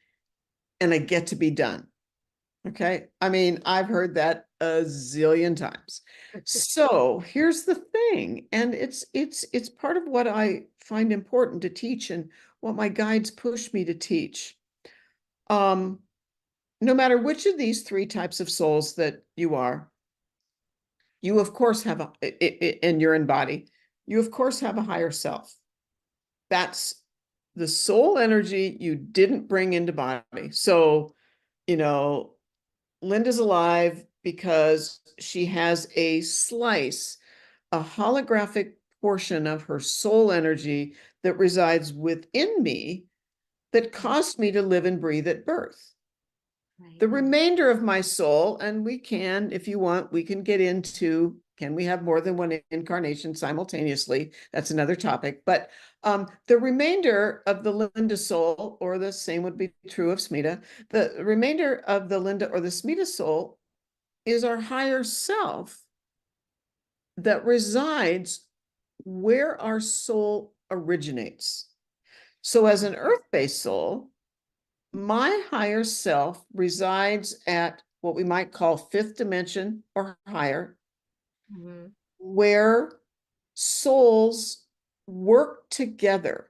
and I get to be done. Okay. I mean, I've heard that a zillion times. So here's the thing, and it's part of what I find important to teach and what my guides push me to teach. Um, no matter which of these three types of souls that you are, you of course have and you're in body, you of course have a higher self. That's the soul energy you didn't bring into body. So, you know, Linda's alive because she has a slice, a holographic portion of her soul energy that resides within me that Mhm. caused me to live and breathe at birth. Right. The remainder of my soul, and we can, if you want, we can get into, can we have more than one incarnation simultaneously? That's another topic. But the remainder of the Linda soul, or the same would be true of Smita, the remainder of the Linda or the Smita soul is our higher self that resides where our soul originates. So as an earth-based soul, my higher self resides at what we might call fifth dimension or higher, Mm-hmm. where souls work together.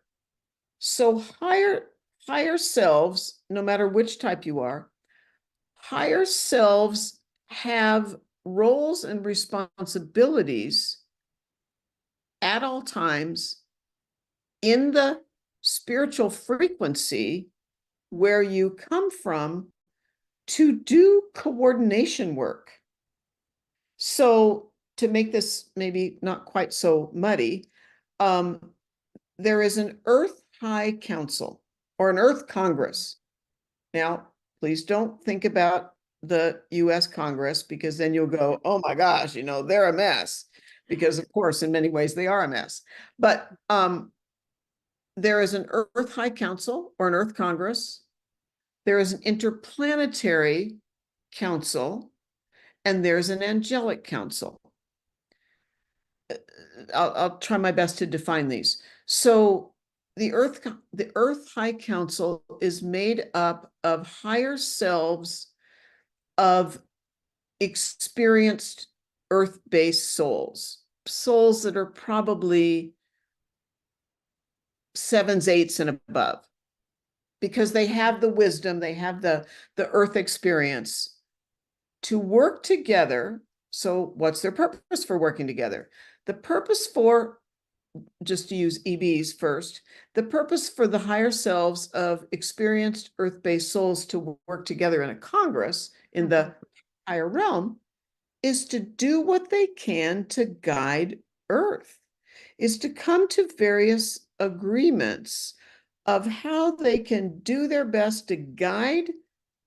So higher selves, no matter which type you are, higher selves have roles and responsibilities at all times in the spiritual frequency where you come from to do coordination work. So, to make this maybe not quite so muddy, there is an Earth High Council or an Earth Congress. Now, please don't think about the US Congress, because then you'll go, oh my gosh, they're a mess. Because, of course, in many ways, they are a mess. But there is an Earth High Council or an Earth Congress. There is an interplanetary council, and there's an angelic council. I'll try my best to define these. So the Earth High Council is made up of higher selves of experienced Earth-based souls that are probably sevens, eights, and above, because they have the wisdom, they have the Earth experience to work together. So what's their purpose for working together? The purpose for, just to use EBs first, the purpose for the higher selves of experienced Earth-based souls to work together in a Congress in Mm-hmm. the higher realm is to do what they can to guide Earth, is to come to various agreements of how they can do their best to guide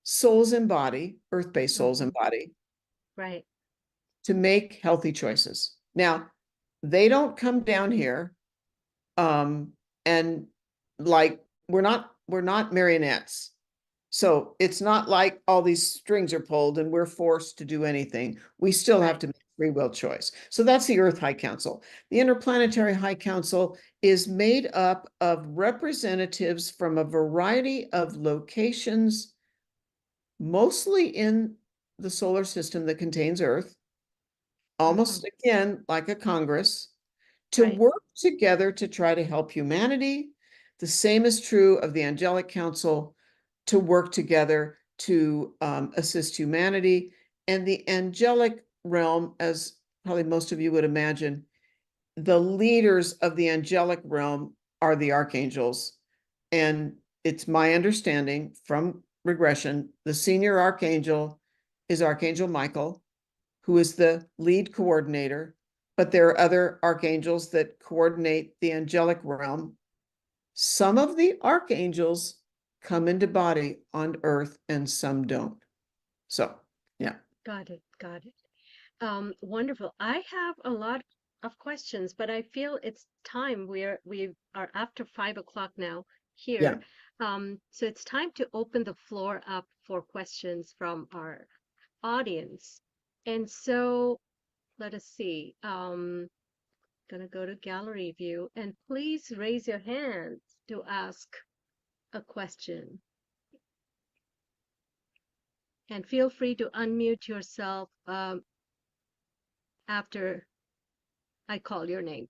souls in body, Earth-based souls in Mm-hmm. body, Right. to make healthy choices. Now, they don't come down here and like we're not marionettes. So it's not like all these strings are pulled and we're forced to do anything. We still have Right. to make free will choice. So that's the Earth High Council. The Interplanetary High Council is made up of representatives from a variety of locations, mostly in the solar system that contains Earth, Mm-hmm. almost again like a Congress, to Right. work together to try to help humanity. The same is true of the Angelic Council, to work together to assist humanity. And the angelic realm, as probably most of you would imagine, the leaders of the angelic realm are the archangels. And it's my understanding from regression, the senior archangel is Archangel Michael, who is the lead coordinator, but there are other archangels that coordinate the angelic realm. Some of the archangels come into body on earth and some don't. So, yeah. Got it. Got it. Wonderful. I have a lot of questions, but I feel it's time. We are after 5 o'clock now Yeah. here. So it's time to open the floor up for questions from our audience. And so let us see. Gonna go to gallery view, and please raise your hands to ask a question. And feel free to unmute yourself after I call your name.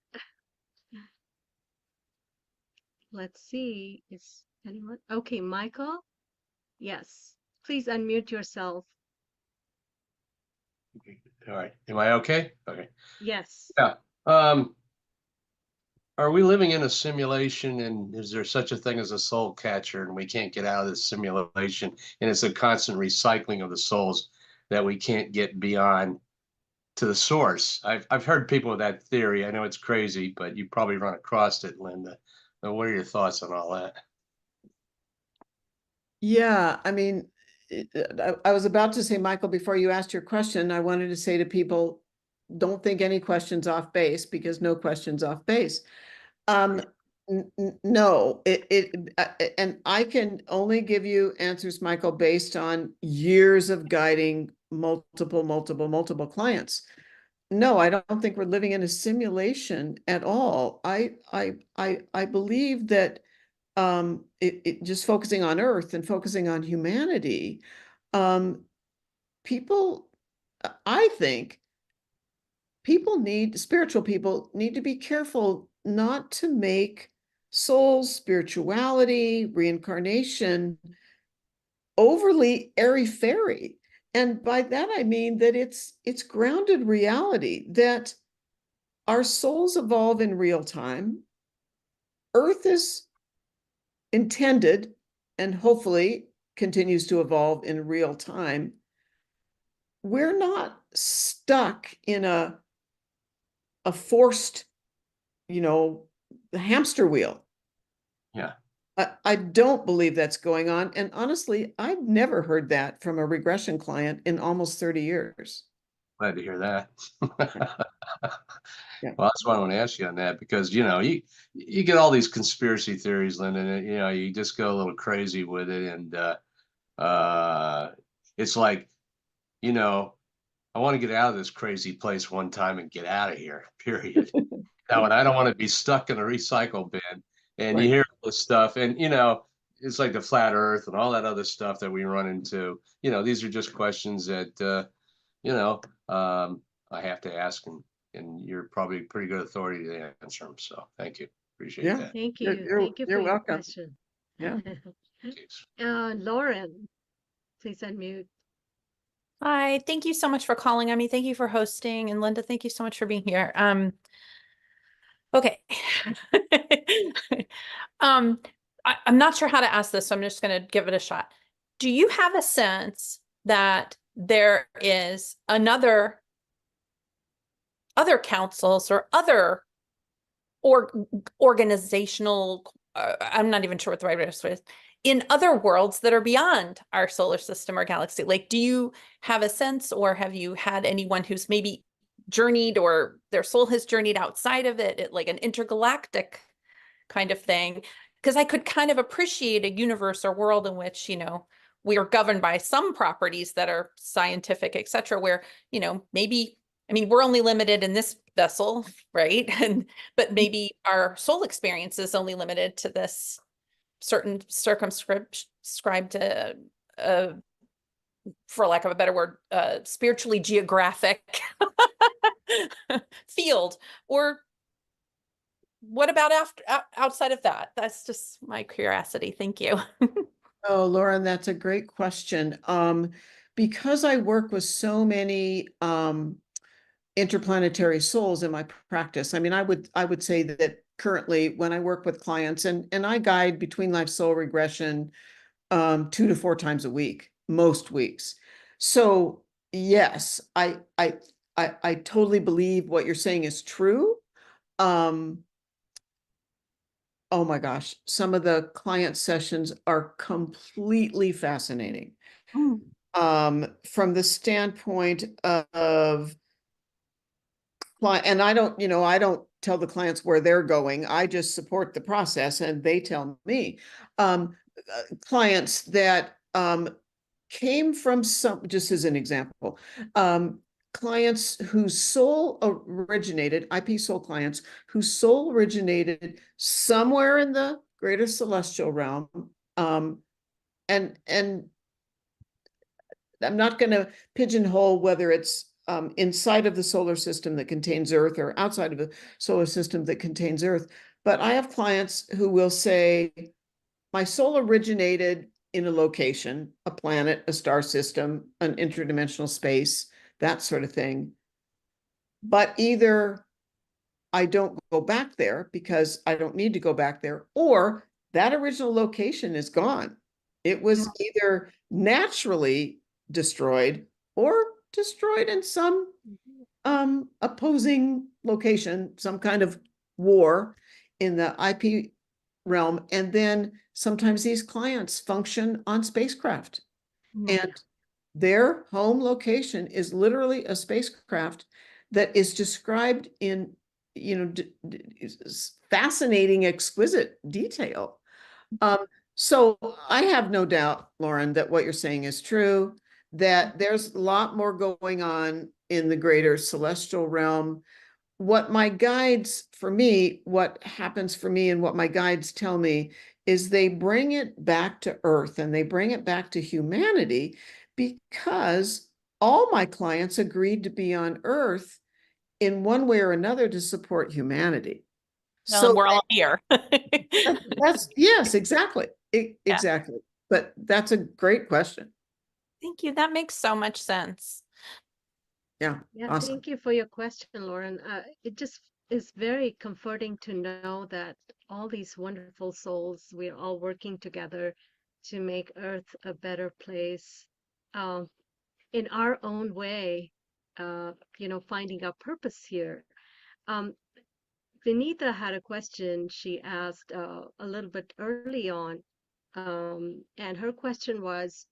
Let's see, is anyone? Okay, Michael? Yes. Please unmute yourself. All right. Am I okay? Okay. Yes. Yeah. Are we living in a simulation, and is there such a thing as a soul catcher, and we can't get out of this simulation, and it's a constant recycling of the souls that we can't get beyond to the source? I've heard people with that theory. I know it's crazy, but you probably run across it, Linda. So what are your thoughts on all that? Yeah, I mean, I was about to say, Michael, before you asked your question, I wanted to say to people, don't think any questions off base, because no questions off base. No, and I can only give you answers, Michael, based on years of guiding multiple clients. No, I don't think we're living in a simulation at all. I believe that it just focusing on Earth and focusing on humanity, people, I think spiritual people need to be careful not to make souls, spirituality, reincarnation overly airy-fairy. And by that, I mean that it's grounded reality, that our souls evolve in real time. Earth is intended and hopefully continues to evolve in real time. We're not stuck in a forced, hamster wheel. Yeah, I don't believe that's going on. And honestly, I've never heard that from a regression client in almost 30 years. glad to hear that. Yeah. Well, that's why I want to ask you on that, because you get all these conspiracy theories, Linda, and you just go a little crazy with it, and it's like, I want to get out of this crazy place one time and get out of here, period. Now, and I don't want to be stuck in a recycle bin. And you Right. hear this stuff, and it's like the flat Earth and all that other stuff that we run into. These are just questions that I have to ask, and you're probably a pretty good authority to answer them. So thank you, appreciate Yeah. that. Thank You're you. you're Thank you for you're your welcome. question. Yeah. Lauren, please unmute. Hi, thank you so much for calling on me. Thank you for hosting. And Linda, thank you so much for being here. Okay. I'm not sure how to ask this, so I'm just going to give it a shot. Do you have a sense that there is other councils or other organizational, I'm not even sure what the right word is, in other worlds that are beyond our solar system or galaxy? Like, do you have a sense, or have you had anyone who's maybe journeyed, or their soul has journeyed outside of it, like an intergalactic kind of thing? Because I could kind of appreciate a universe or world in which, we are governed by some properties that are scientific, et cetera, where, maybe, I mean, we're only limited in this vessel, right? But maybe our soul experience is only limited to this certain circumscribed, for lack of a better word, spiritually geographic field. Or what about outside of that? That's just my curiosity. Thank you. Oh, Lauren, that's a great question. Because I work with so many interplanetary souls in my practice, I mean, I would say that currently when I work with clients, and I guide between life soul regression 2 to 4 times a week, most weeks. So yes, I totally believe what you're saying is true. Oh my gosh, some of the client sessions are completely fascinating. From the standpoint of and I don't tell the clients where they're going. I just support the process and they tell me. Clients that came from just as an example, clients whose soul originated, IP soul clients, whose soul originated somewhere in the greater celestial realm, and I'm not going to pigeonhole whether it's inside of the solar system that contains Earth or outside of the solar system that contains Earth. But I have clients who will say, my soul originated in a location, a planet, a star system, an interdimensional space, that sort of thing. But either I don't go back there because I don't need to go back there, or that original location is gone. It was either naturally destroyed or destroyed in some opposing location, some kind of war in the IP realm. And then sometimes these clients function on spacecraft, and their home location is literally a spacecraft that is described in, fascinating, exquisite detail. So I have no doubt, Lauren, that what you're saying is true, that there's a lot more going on in the greater celestial realm. What my guides, for me, what happens for me and what my guides tell me is they bring it back to Earth and they bring it back to humanity, because all my clients agreed to be on Earth in one way or another to support humanity. Well, So we're all here. that's, yes, exactly. Exactly. But that's a great question. Thank you. That makes so much sense. Yeah. Yeah, Awesome. thank you for your question, Lauren. It just is very comforting to know that all these wonderful souls, we're all working together to make Earth a better place, um, in our own way, finding our purpose here. Um, Vinita had a question she asked a little bit early on, and her question was,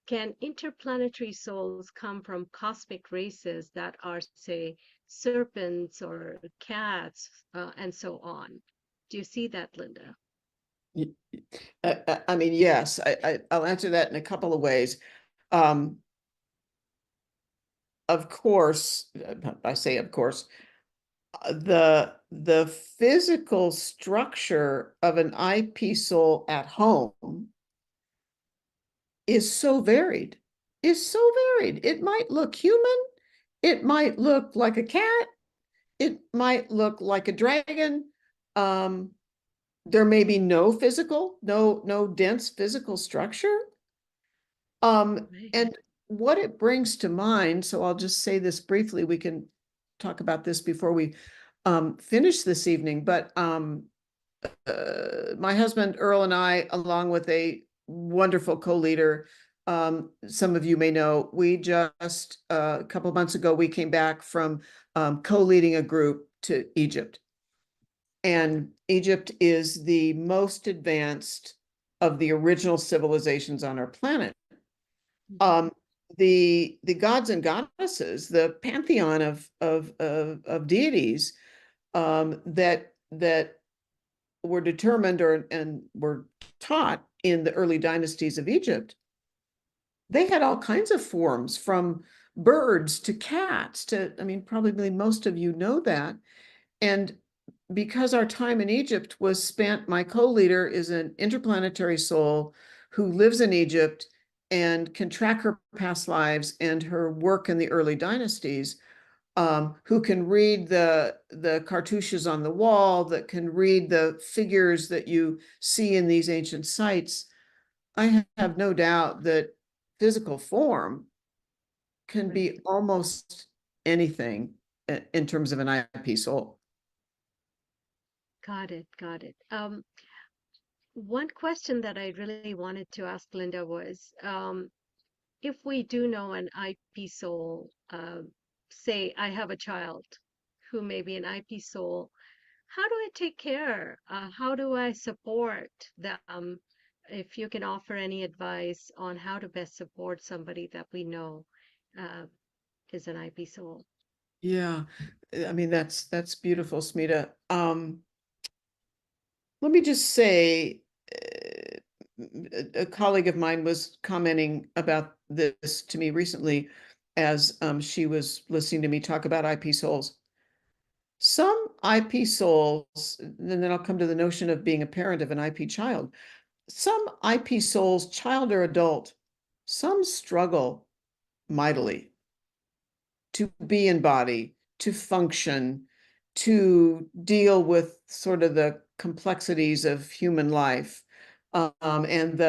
can interplanetary souls come from cosmic races that are, say, serpents or cats, and so on? Do you see that, Linda? I mean, yes, I'll answer that in a couple of ways. Um, of course, I say of course, the physical structure of an IP soul at home is so varied, It might look human, it might look like a cat, it might look like a dragon. There may be no dense physical structure. Right. And what it brings to mind, so I'll just say this briefly, we can talk about this before we finish this evening, but my husband Earl and I, along with a wonderful co-leader, some of you may know, we just a couple of months ago, we came back from co-leading a group to Egypt. And Egypt is the most advanced of the original civilizations on our planet. The gods and goddesses, the pantheon of deities that were determined and were taught in the early dynasties of Egypt, they had all kinds of forms, from birds to cats to, I mean, probably most of you know that. And because our time in Egypt was spent, my co-leader is an interplanetary soul who lives in Egypt and can track her past lives and her work in the early dynasties, who can read the cartouches on the wall, that can read the figures that you see in these ancient sites. I have no doubt that physical form can be almost anything in terms of an IP soul. Got it, got it. One question that I really wanted to ask Linda was, if we do know an IP soul, say I have a child who may be an IP soul, how do I take care? How do I support them? If you can offer any advice on how to best support somebody that we know uh, is an IP soul. Yeah, I mean, that's beautiful, Smita. Let me just say, a colleague of mine was commenting about this to me recently as she was listening to me talk about IP souls. Some IP souls, and then I'll come to the notion of being a parent of an IP child. Some IP souls, child or adult, some struggle mightily to be in body, to function, to deal with sort of the complexities of human life. And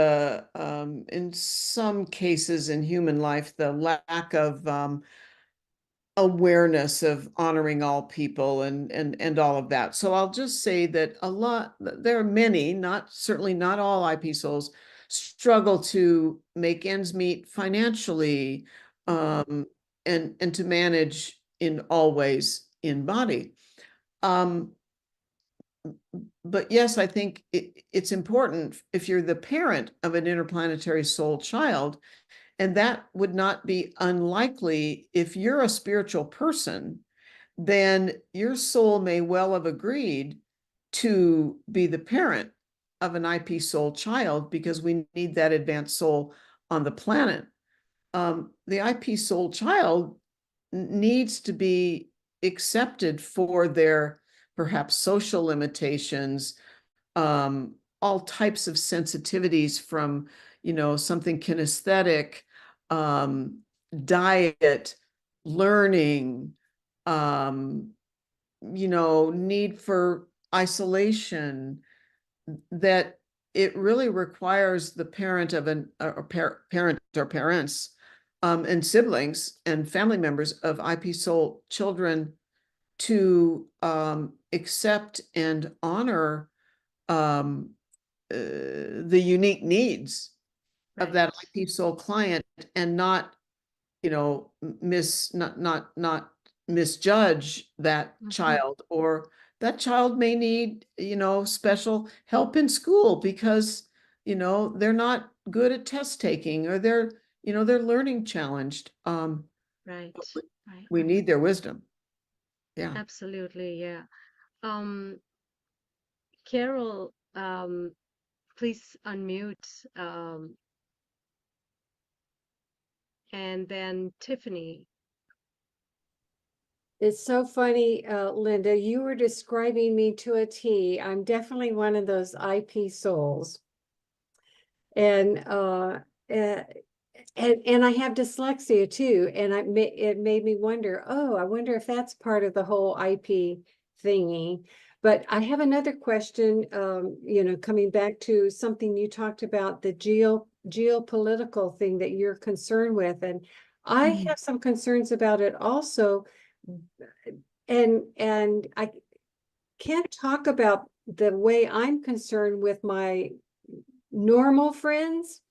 in some cases in human life, the lack of awareness of honoring all people and all of that. So I'll just say that there are many, certainly not all IP souls, struggle to make ends meet financially, and to manage in all ways in body. But yes, I think it's important if you're the parent of an interplanetary soul child, and that would not be unlikely if you're a spiritual person, then your soul may well have agreed to be the parent of an IP soul child because we need that advanced soul on the planet. The IP soul child needs to be accepted for their perhaps social limitations, all types of sensitivities from, something kinesthetic, diet, learning, need for isolation, that it really requires the parent of parent or parents, and siblings and family members of IP soul children to accept and honor the unique needs of that IP soul client, and not, not misjudge that child, or that child may need, special help in school because, they're not good at test taking, or they're learning challenged. Right. We need their wisdom. Yeah. Absolutely. Yeah. Carol, please unmute. And then Tiffany. It's so funny, Linda, you were describing me to a T. I'm definitely one of those IP souls. And and I have dyslexia too. And it made me wonder, I wonder if that's part of the whole IP thingy. But I have another question, coming back to something you talked about, the geopolitical thing that you're concerned with. And I have some concerns about it also. And I can't talk about the way I'm concerned with my normal friends,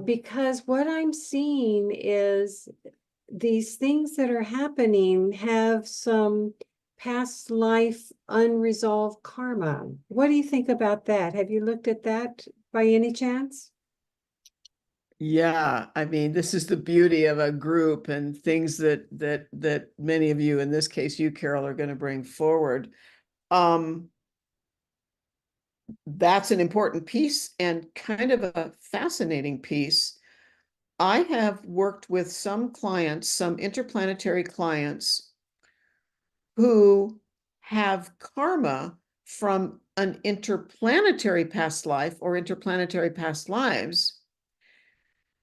because what I'm seeing is these things that are happening have some past life unresolved karma. What do you think about that? Have you looked at that by any chance? Yeah, I mean, this is the beauty of a group and things that many of you, in this case, you, Carol, are going to bring forward. That's an important piece and kind of a fascinating piece. I have worked with some clients, some interplanetary clients, who have karma from an interplanetary past life or interplanetary past lives.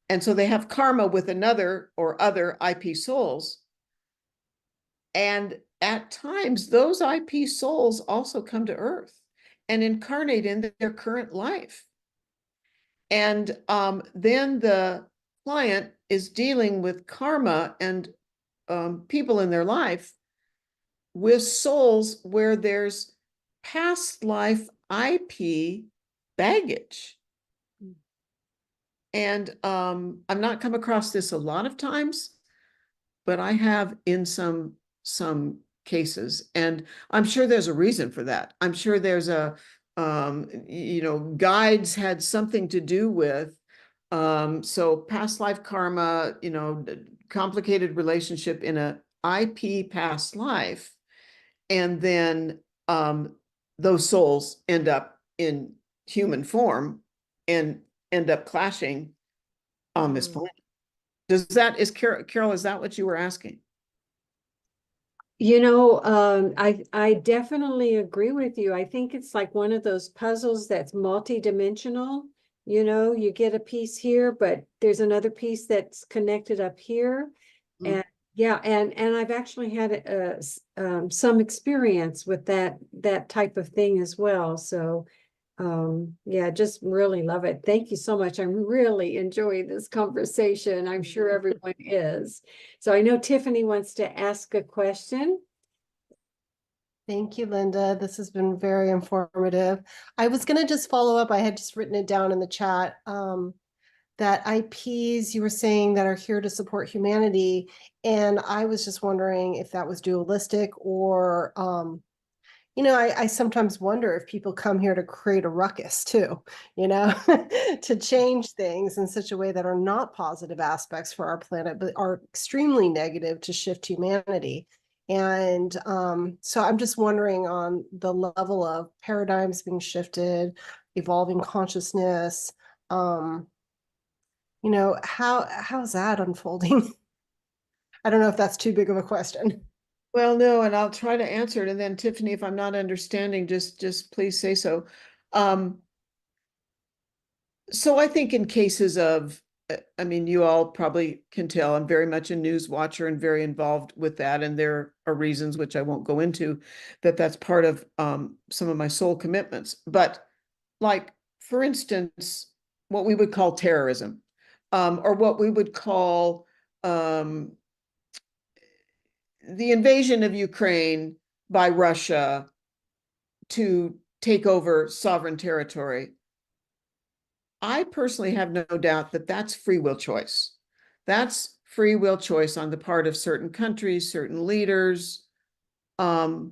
And so they have karma with another or other IP souls. And at times, those IP souls also come to Earth and incarnate in their current life. And then the client is dealing with karma and people in their life with souls where there's past life IP baggage. And I've not come across this a lot of times, but I have in some cases, and I'm sure there's a reason for that. I'm sure there's guides had something to do with, so past life karma, complicated relationship in a IP past life, and then those souls end up in human form and end up clashing on this planet. Carol, is that what you were asking? I definitely agree with you. I think it's like one of those puzzles that's multidimensional, you know, you get a piece here, but there's another piece that's connected up here. Mm. And yeah, and I've actually had some experience with that type of thing as well. So yeah, just really love it. Thank you so much. I'm really enjoying this conversation. I'm sure everyone is. So I know Tiffany wants to ask a question. Thank you, Linda. This has been very informative. I was going to just follow up. I had just written it down in the chat that IPs you were saying that are here to support humanity. And I was just wondering if that was dualistic or, I sometimes wonder if people come here to create a ruckus too, to change things in such a way that are not positive aspects for our planet, but are extremely negative to shift humanity. And so I'm just wondering on the level of paradigms being shifted, evolving consciousness, how's that unfolding? I don't know if that's too big of a question. Well, no, and I'll try to answer it. And then Tiffany, if I'm not understanding, just please say so. So I think in cases of, I mean, you all probably can tell I'm very much a news watcher and very involved with that. And there are reasons, which I won't go into, that that's part of some of my soul commitments. But like, for instance, what we would call terrorism, or what we would call the invasion of Ukraine by Russia to take over sovereign territory. I personally have no doubt that that's free will choice. That's free will choice on the part of certain countries, certain leaders. But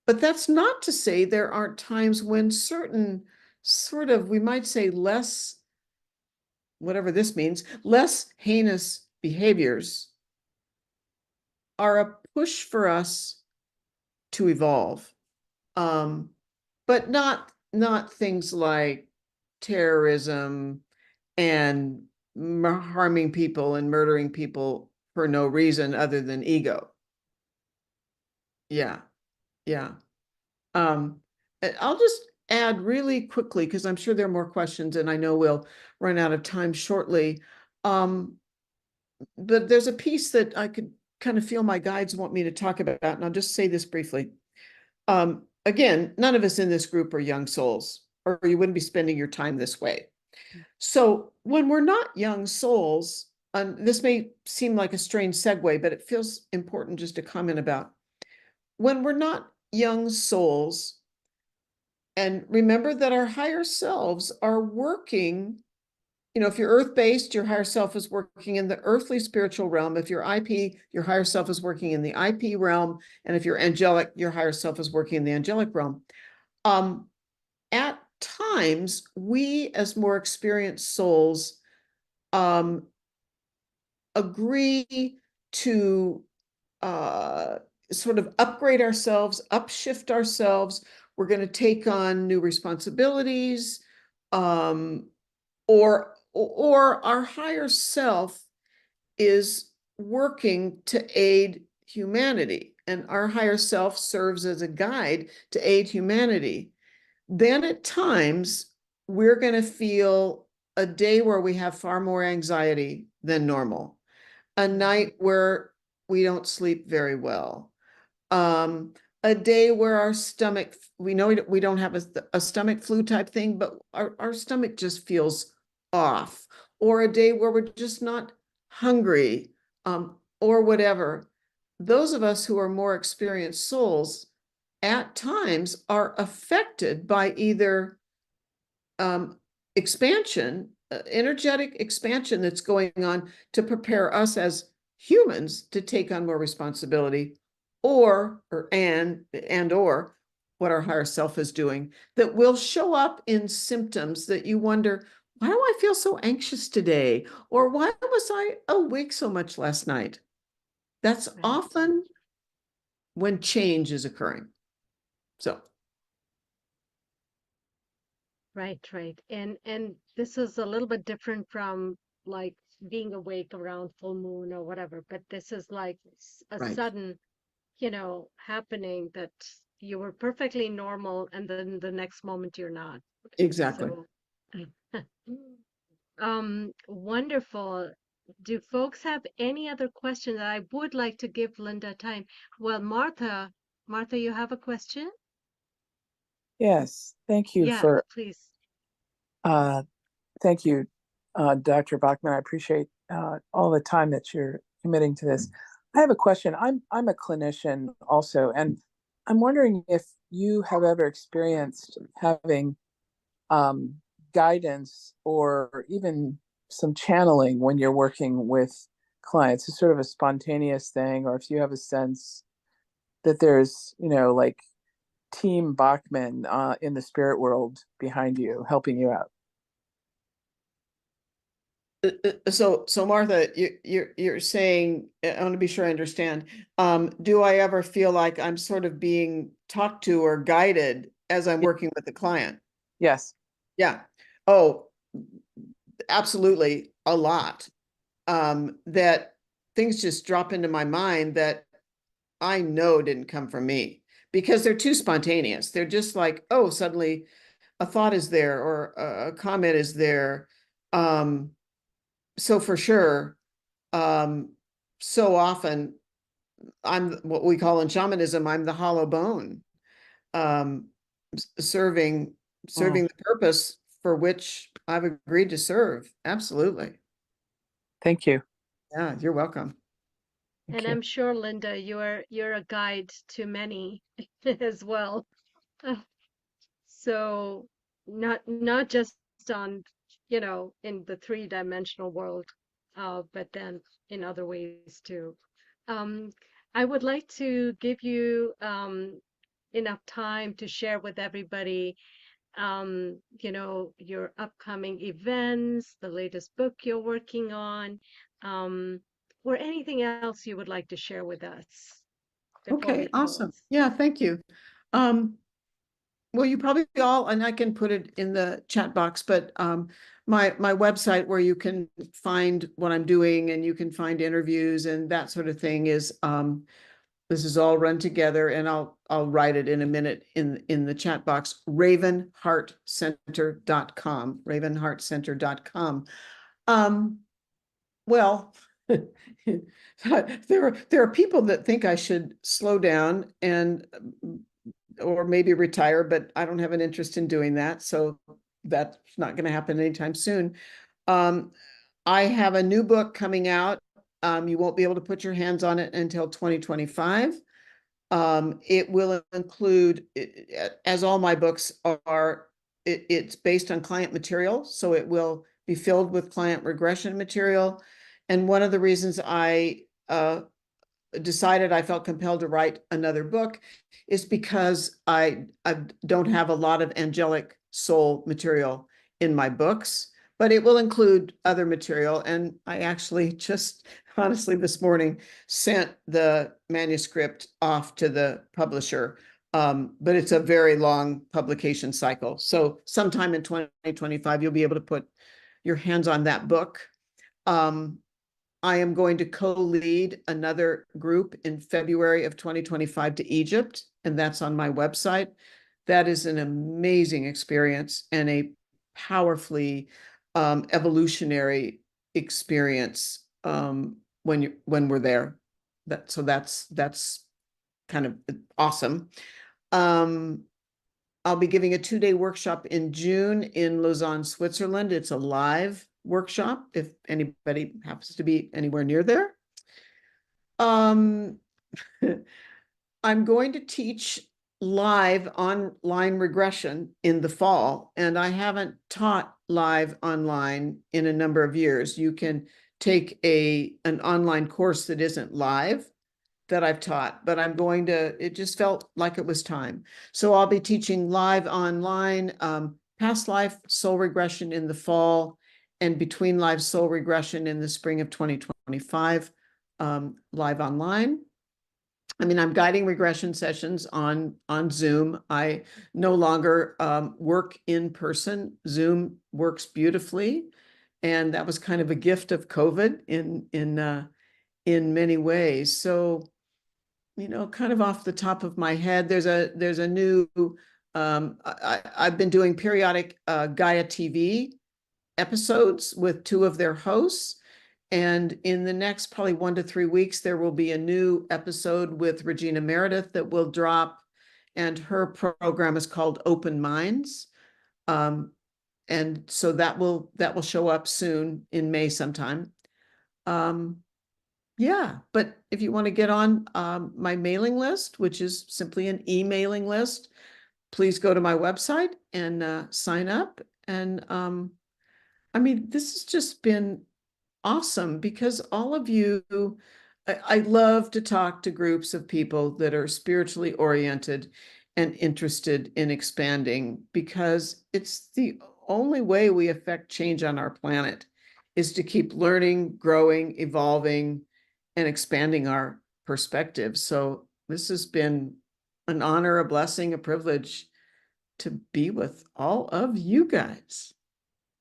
that's not to say there aren't times when certain sort of, we might say less, whatever this means, less heinous behaviors are a push for us to evolve. But not things like terrorism and harming people and murdering people for no reason other than ego. Yeah, yeah. I'll just add really quickly, because I'm sure there are more questions and I know we'll run out of time shortly. But there's a piece that I could kind of feel my guides want me to talk about, and I'll just say this briefly. Again, none of us in this group are young souls, or you wouldn't be spending your time this way. So when we're not young souls, and this may seem like a strange segue, but it feels important just to comment about. When we're not young souls, and remember that our higher selves are working, if you're earth-based, your higher self is working in the earthly spiritual realm. If you're IP, your higher self is working in the IP realm. And if you're angelic, your higher self is working in the angelic realm. At times, we as more experienced souls agree to sort of upgrade ourselves, upshift ourselves. We're going to take on new responsibilities, or our higher self is working to aid humanity, and our higher self serves as a guide to aid humanity. Then at times we're going to feel a day where we have far more anxiety than normal, a night where we don't sleep very well, a day where our stomach, we know we don't have a stomach flu type thing, but our stomach just feels off, or a day where we're just not hungry, or whatever. Those of us who are more experienced souls at times are affected by either expansion, energetic expansion that's going on to prepare us as humans to take on more responsibility, or what our higher self is doing that will show up in symptoms that you wonder, why do I feel so anxious today? Or why was I awake so much last night? That's often when change is occurring. So. Right, right. And this is a little bit different from like being awake around full moon or whatever, but this is like a Right. sudden, happening that you were perfectly normal and then the next moment you're not. Exactly. So Wonderful. Do folks have any other questions? I would like to give Linda time. Well, Martha, you have a question? Yes, thank you Yes, for please. thank you, Dr. Bachman. I appreciate all the time that you're committing to this. I have a question. I'm a clinician also, and I'm wondering if you have ever experienced having guidance or even some channeling when you're working with clients. It's sort of a spontaneous thing, or if you have a sense that there's, like Team Bachman in the spirit world behind you, helping you out. So Martha, you're saying, I want to be sure I understand. Do I ever feel like I'm sort of being talked to or guided as I'm working with the client? Yes. Yeah. Oh, absolutely, a lot. That things just drop into my mind that I know didn't come from me because they're too spontaneous. They're just like, oh, suddenly a thought is there or a comment is there. So for sure, so often I'm what we call in shamanism, I'm the hollow bone, um, serving the purpose for which I've agreed to serve. Absolutely. Thank you. Yeah, you're welcome. And you. I'm sure, Linda, you're a guide to many as well. So not just on, in the three-dimensional world, but then in other ways too. Um, I would like to give you enough time to share with everybody, your upcoming events, the latest book you're working on, um, or anything else you would like to share with us before Okay, we awesome. close. Yeah, thank you. Well, you probably all, and I can put it in the chat box, but my website where you can find what I'm doing and you can find interviews and that sort of thing is this is all run together, and I'll write it in a minute in the chat box. Ravenheartcenter.com. Ravenheartcenter.com. Well, there are people that think I should slow down and or maybe retire, but I don't have an interest in doing that. So that's not going to happen anytime soon. I have a new book coming out. You won't be able to put your hands on it until 2025. It will include, as all my books are, it's based on client material. So it will be filled with client regression material. And one of the reasons I decided I felt compelled to write another book is because I don't have a lot of angelic soul material in my books, but it will include other material. And I actually just honestly this morning sent the manuscript off to the publisher. But it's a very long publication cycle. So sometime in 2025, you'll be able to put your hands on that book. I am going to co-lead another group in February of 2025 to Egypt, and that's on my website. That is an amazing experience and a powerfully evolutionary experience when we're there. That's kind of awesome. I'll be giving a 2-day workshop in June in Lausanne, Switzerland. It's a live workshop if anybody happens to be anywhere near there. I'm going to teach live online regression in the fall, and I haven't taught live online in a number of years. You can take an online course that isn't live that I've taught, but it just felt like it was time. So I'll be teaching live online, past life soul regression in the fall, and between life soul regression in the spring of 2025, live online. I mean, I'm guiding regression sessions on Zoom. I no longer work in person. Zoom works beautifully, and that was kind of a gift of COVID in many ways. So, kind of off the top of my head, there's a new. I've been doing periodic Gaia TV episodes with 2 of their hosts. And in the next probably 1 to 3 weeks, there will be a new episode with Regina Meredith that will drop. And her program is called Open Minds. And so that will show up soon in May sometime. Yeah, but if you want to get on my mailing list, which is simply an emailing list, please go to my website and sign up. And I mean, this has just been awesome because all of you, I love to talk to groups of people that are spiritually oriented and interested in expanding, because it's the only way we affect change on our planet is to keep learning, growing, evolving, and expanding our perspective. So this has been an honor, a blessing, a privilege to be with all of you guys.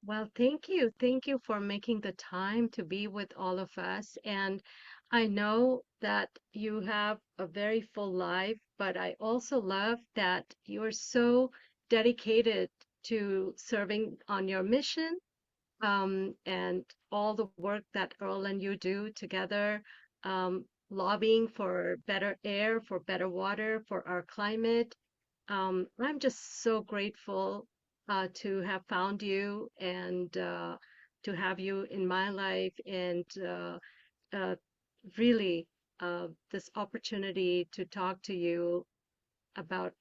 Well, thank you. Thank you for making the time to be with all of us. And I know that you have a very full life, but I also love that you're so dedicated to serving on your mission, and all the work that Earl and you do together, lobbying for better air, for better water, for our climate. I'm just so grateful to have found you and to have you in my life, and uh, really this opportunity to talk to you about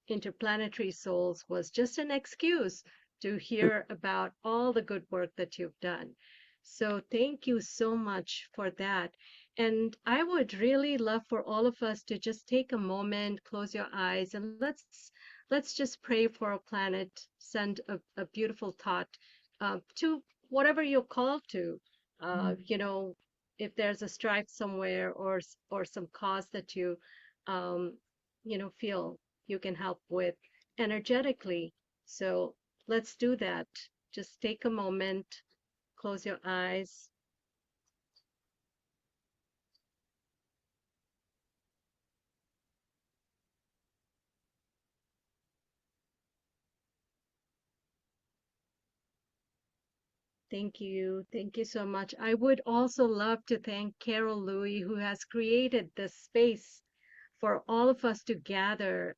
interplanetary souls was just an excuse to hear about all the good work that you've done. So thank you so much for that. And I would really love for all of us to just take a moment, close your eyes, and let's just pray for our planet, send a beautiful thought to whatever you're called to. You know, if there's a strife somewhere, or some cause that um, feel you can help with energetically. So let's do that. Just take a moment, close your eyes. Thank you. Thank you so much. I would also love to thank Carol Louie, who has created this space for all of us to gather.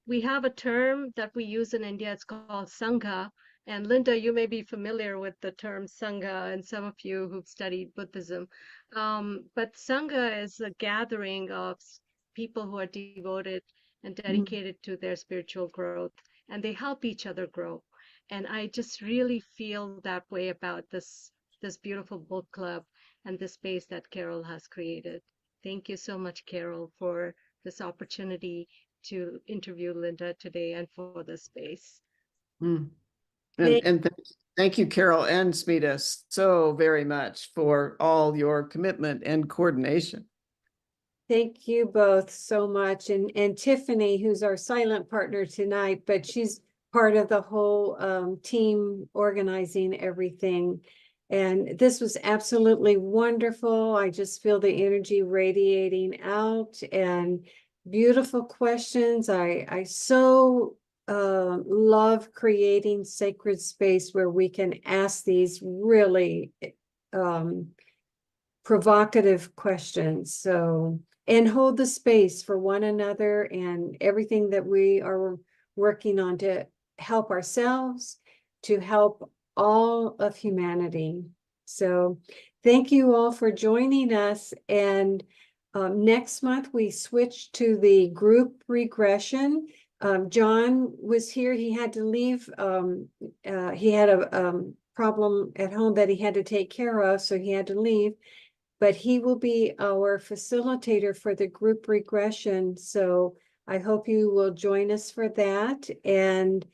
We have a term that we use in India, it's called Sangha. And Linda, you may be familiar with the term Sangha, and some of you who've studied Buddhism. But Sangha is a gathering of people who are devoted and dedicated to their spiritual growth, and they help each other grow. And I just really feel that way about this beautiful book club and the space that Carol has created. Thank you so much, Carol, for this opportunity to interview Linda today and for this space. And thank you, Carol and Smita, so very much for all your commitment and coordination. Thank you both so much. And Tiffany, who's our silent partner tonight, but she's part of the whole team organizing everything. And this was absolutely wonderful. I just feel the energy radiating out, and beautiful questions. I so love creating sacred space where we can ask these really provocative questions. So, and hold the space for one another and everything that we are working on to help ourselves, to help all of humanity. So thank you all for joining us. And next month we switch to the group regression. John was here. He had to leave. He had a problem at home that he had to take care of, so he had to leave. But he will be our facilitator for the group regression. So I hope you will join us for that. And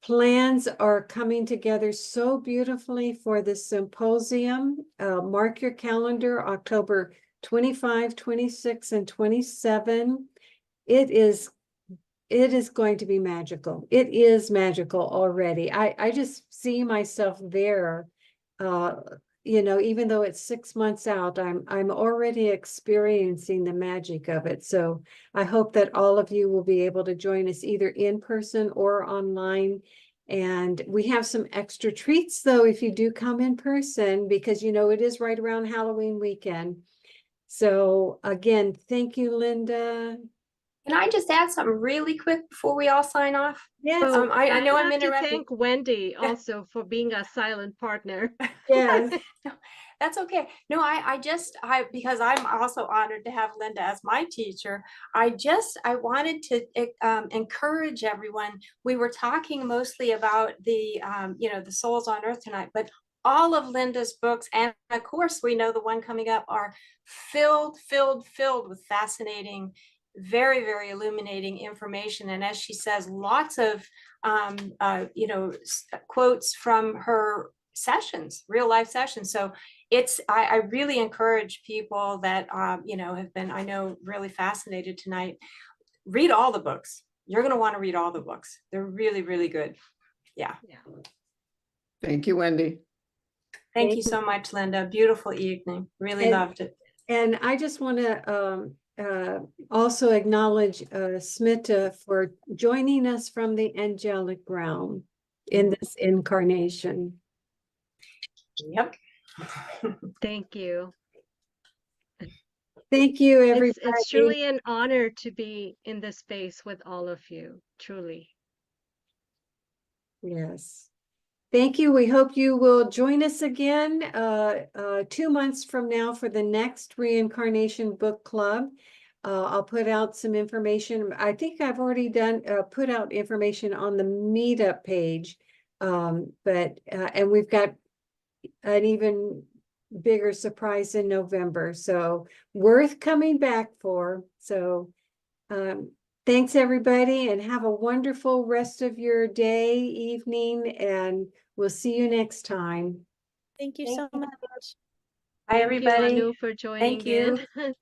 plans are coming together so beautifully for the symposium. Mark your calendar, October 25, 26, and 27. It is going to be magical. It is magical already. I just see myself there. Even though it's 6 months out, I'm already experiencing the magic of it. So I hope that all of you will be able to join us either in person or online. And we have some extra treats though, if you do come in person, because you know, it is right around Halloween weekend. So again, thank you, Linda. Can I just add something really quick before we all sign off? Yes, Oh, I know I'm have to interrupting. thank Wendy also for being a silent partner. yes. No, that's okay. No, because I'm also honored to have Linda as my teacher. I wanted to encourage everyone. We were talking mostly about the the souls on earth tonight, but all of Linda's books, and of course we know the one coming up, are filled with fascinating, very, very illuminating information. And as she says, lots of quotes from her sessions, real life sessions. So I really encourage people that have been, I know, really fascinated tonight. Read all the books. You're going to want to read all the books. They're really, really good. Yeah. Thank you, Wendy. Thank you so much, Linda. Beautiful evening. Really loved it. And I just want to also acknowledge Smita for joining us from the angelic realm in this incarnation. Yep. Thank you. Thank you, everybody. It's truly an honor to be in this space with all of you, truly. Yes. Thank you. We hope you will join us again 2 months from now for the next Reincarnation Book Club. I'll put out some information. I think I've already put out information on the meetup page, and we've got an even bigger surprise in November. So worth coming back for. So thanks, everybody, and have a wonderful rest of your day, evening, and we'll see you next time. Thank you so much. Bye, everybody. Thank you, Anu, for joining Thank you. in.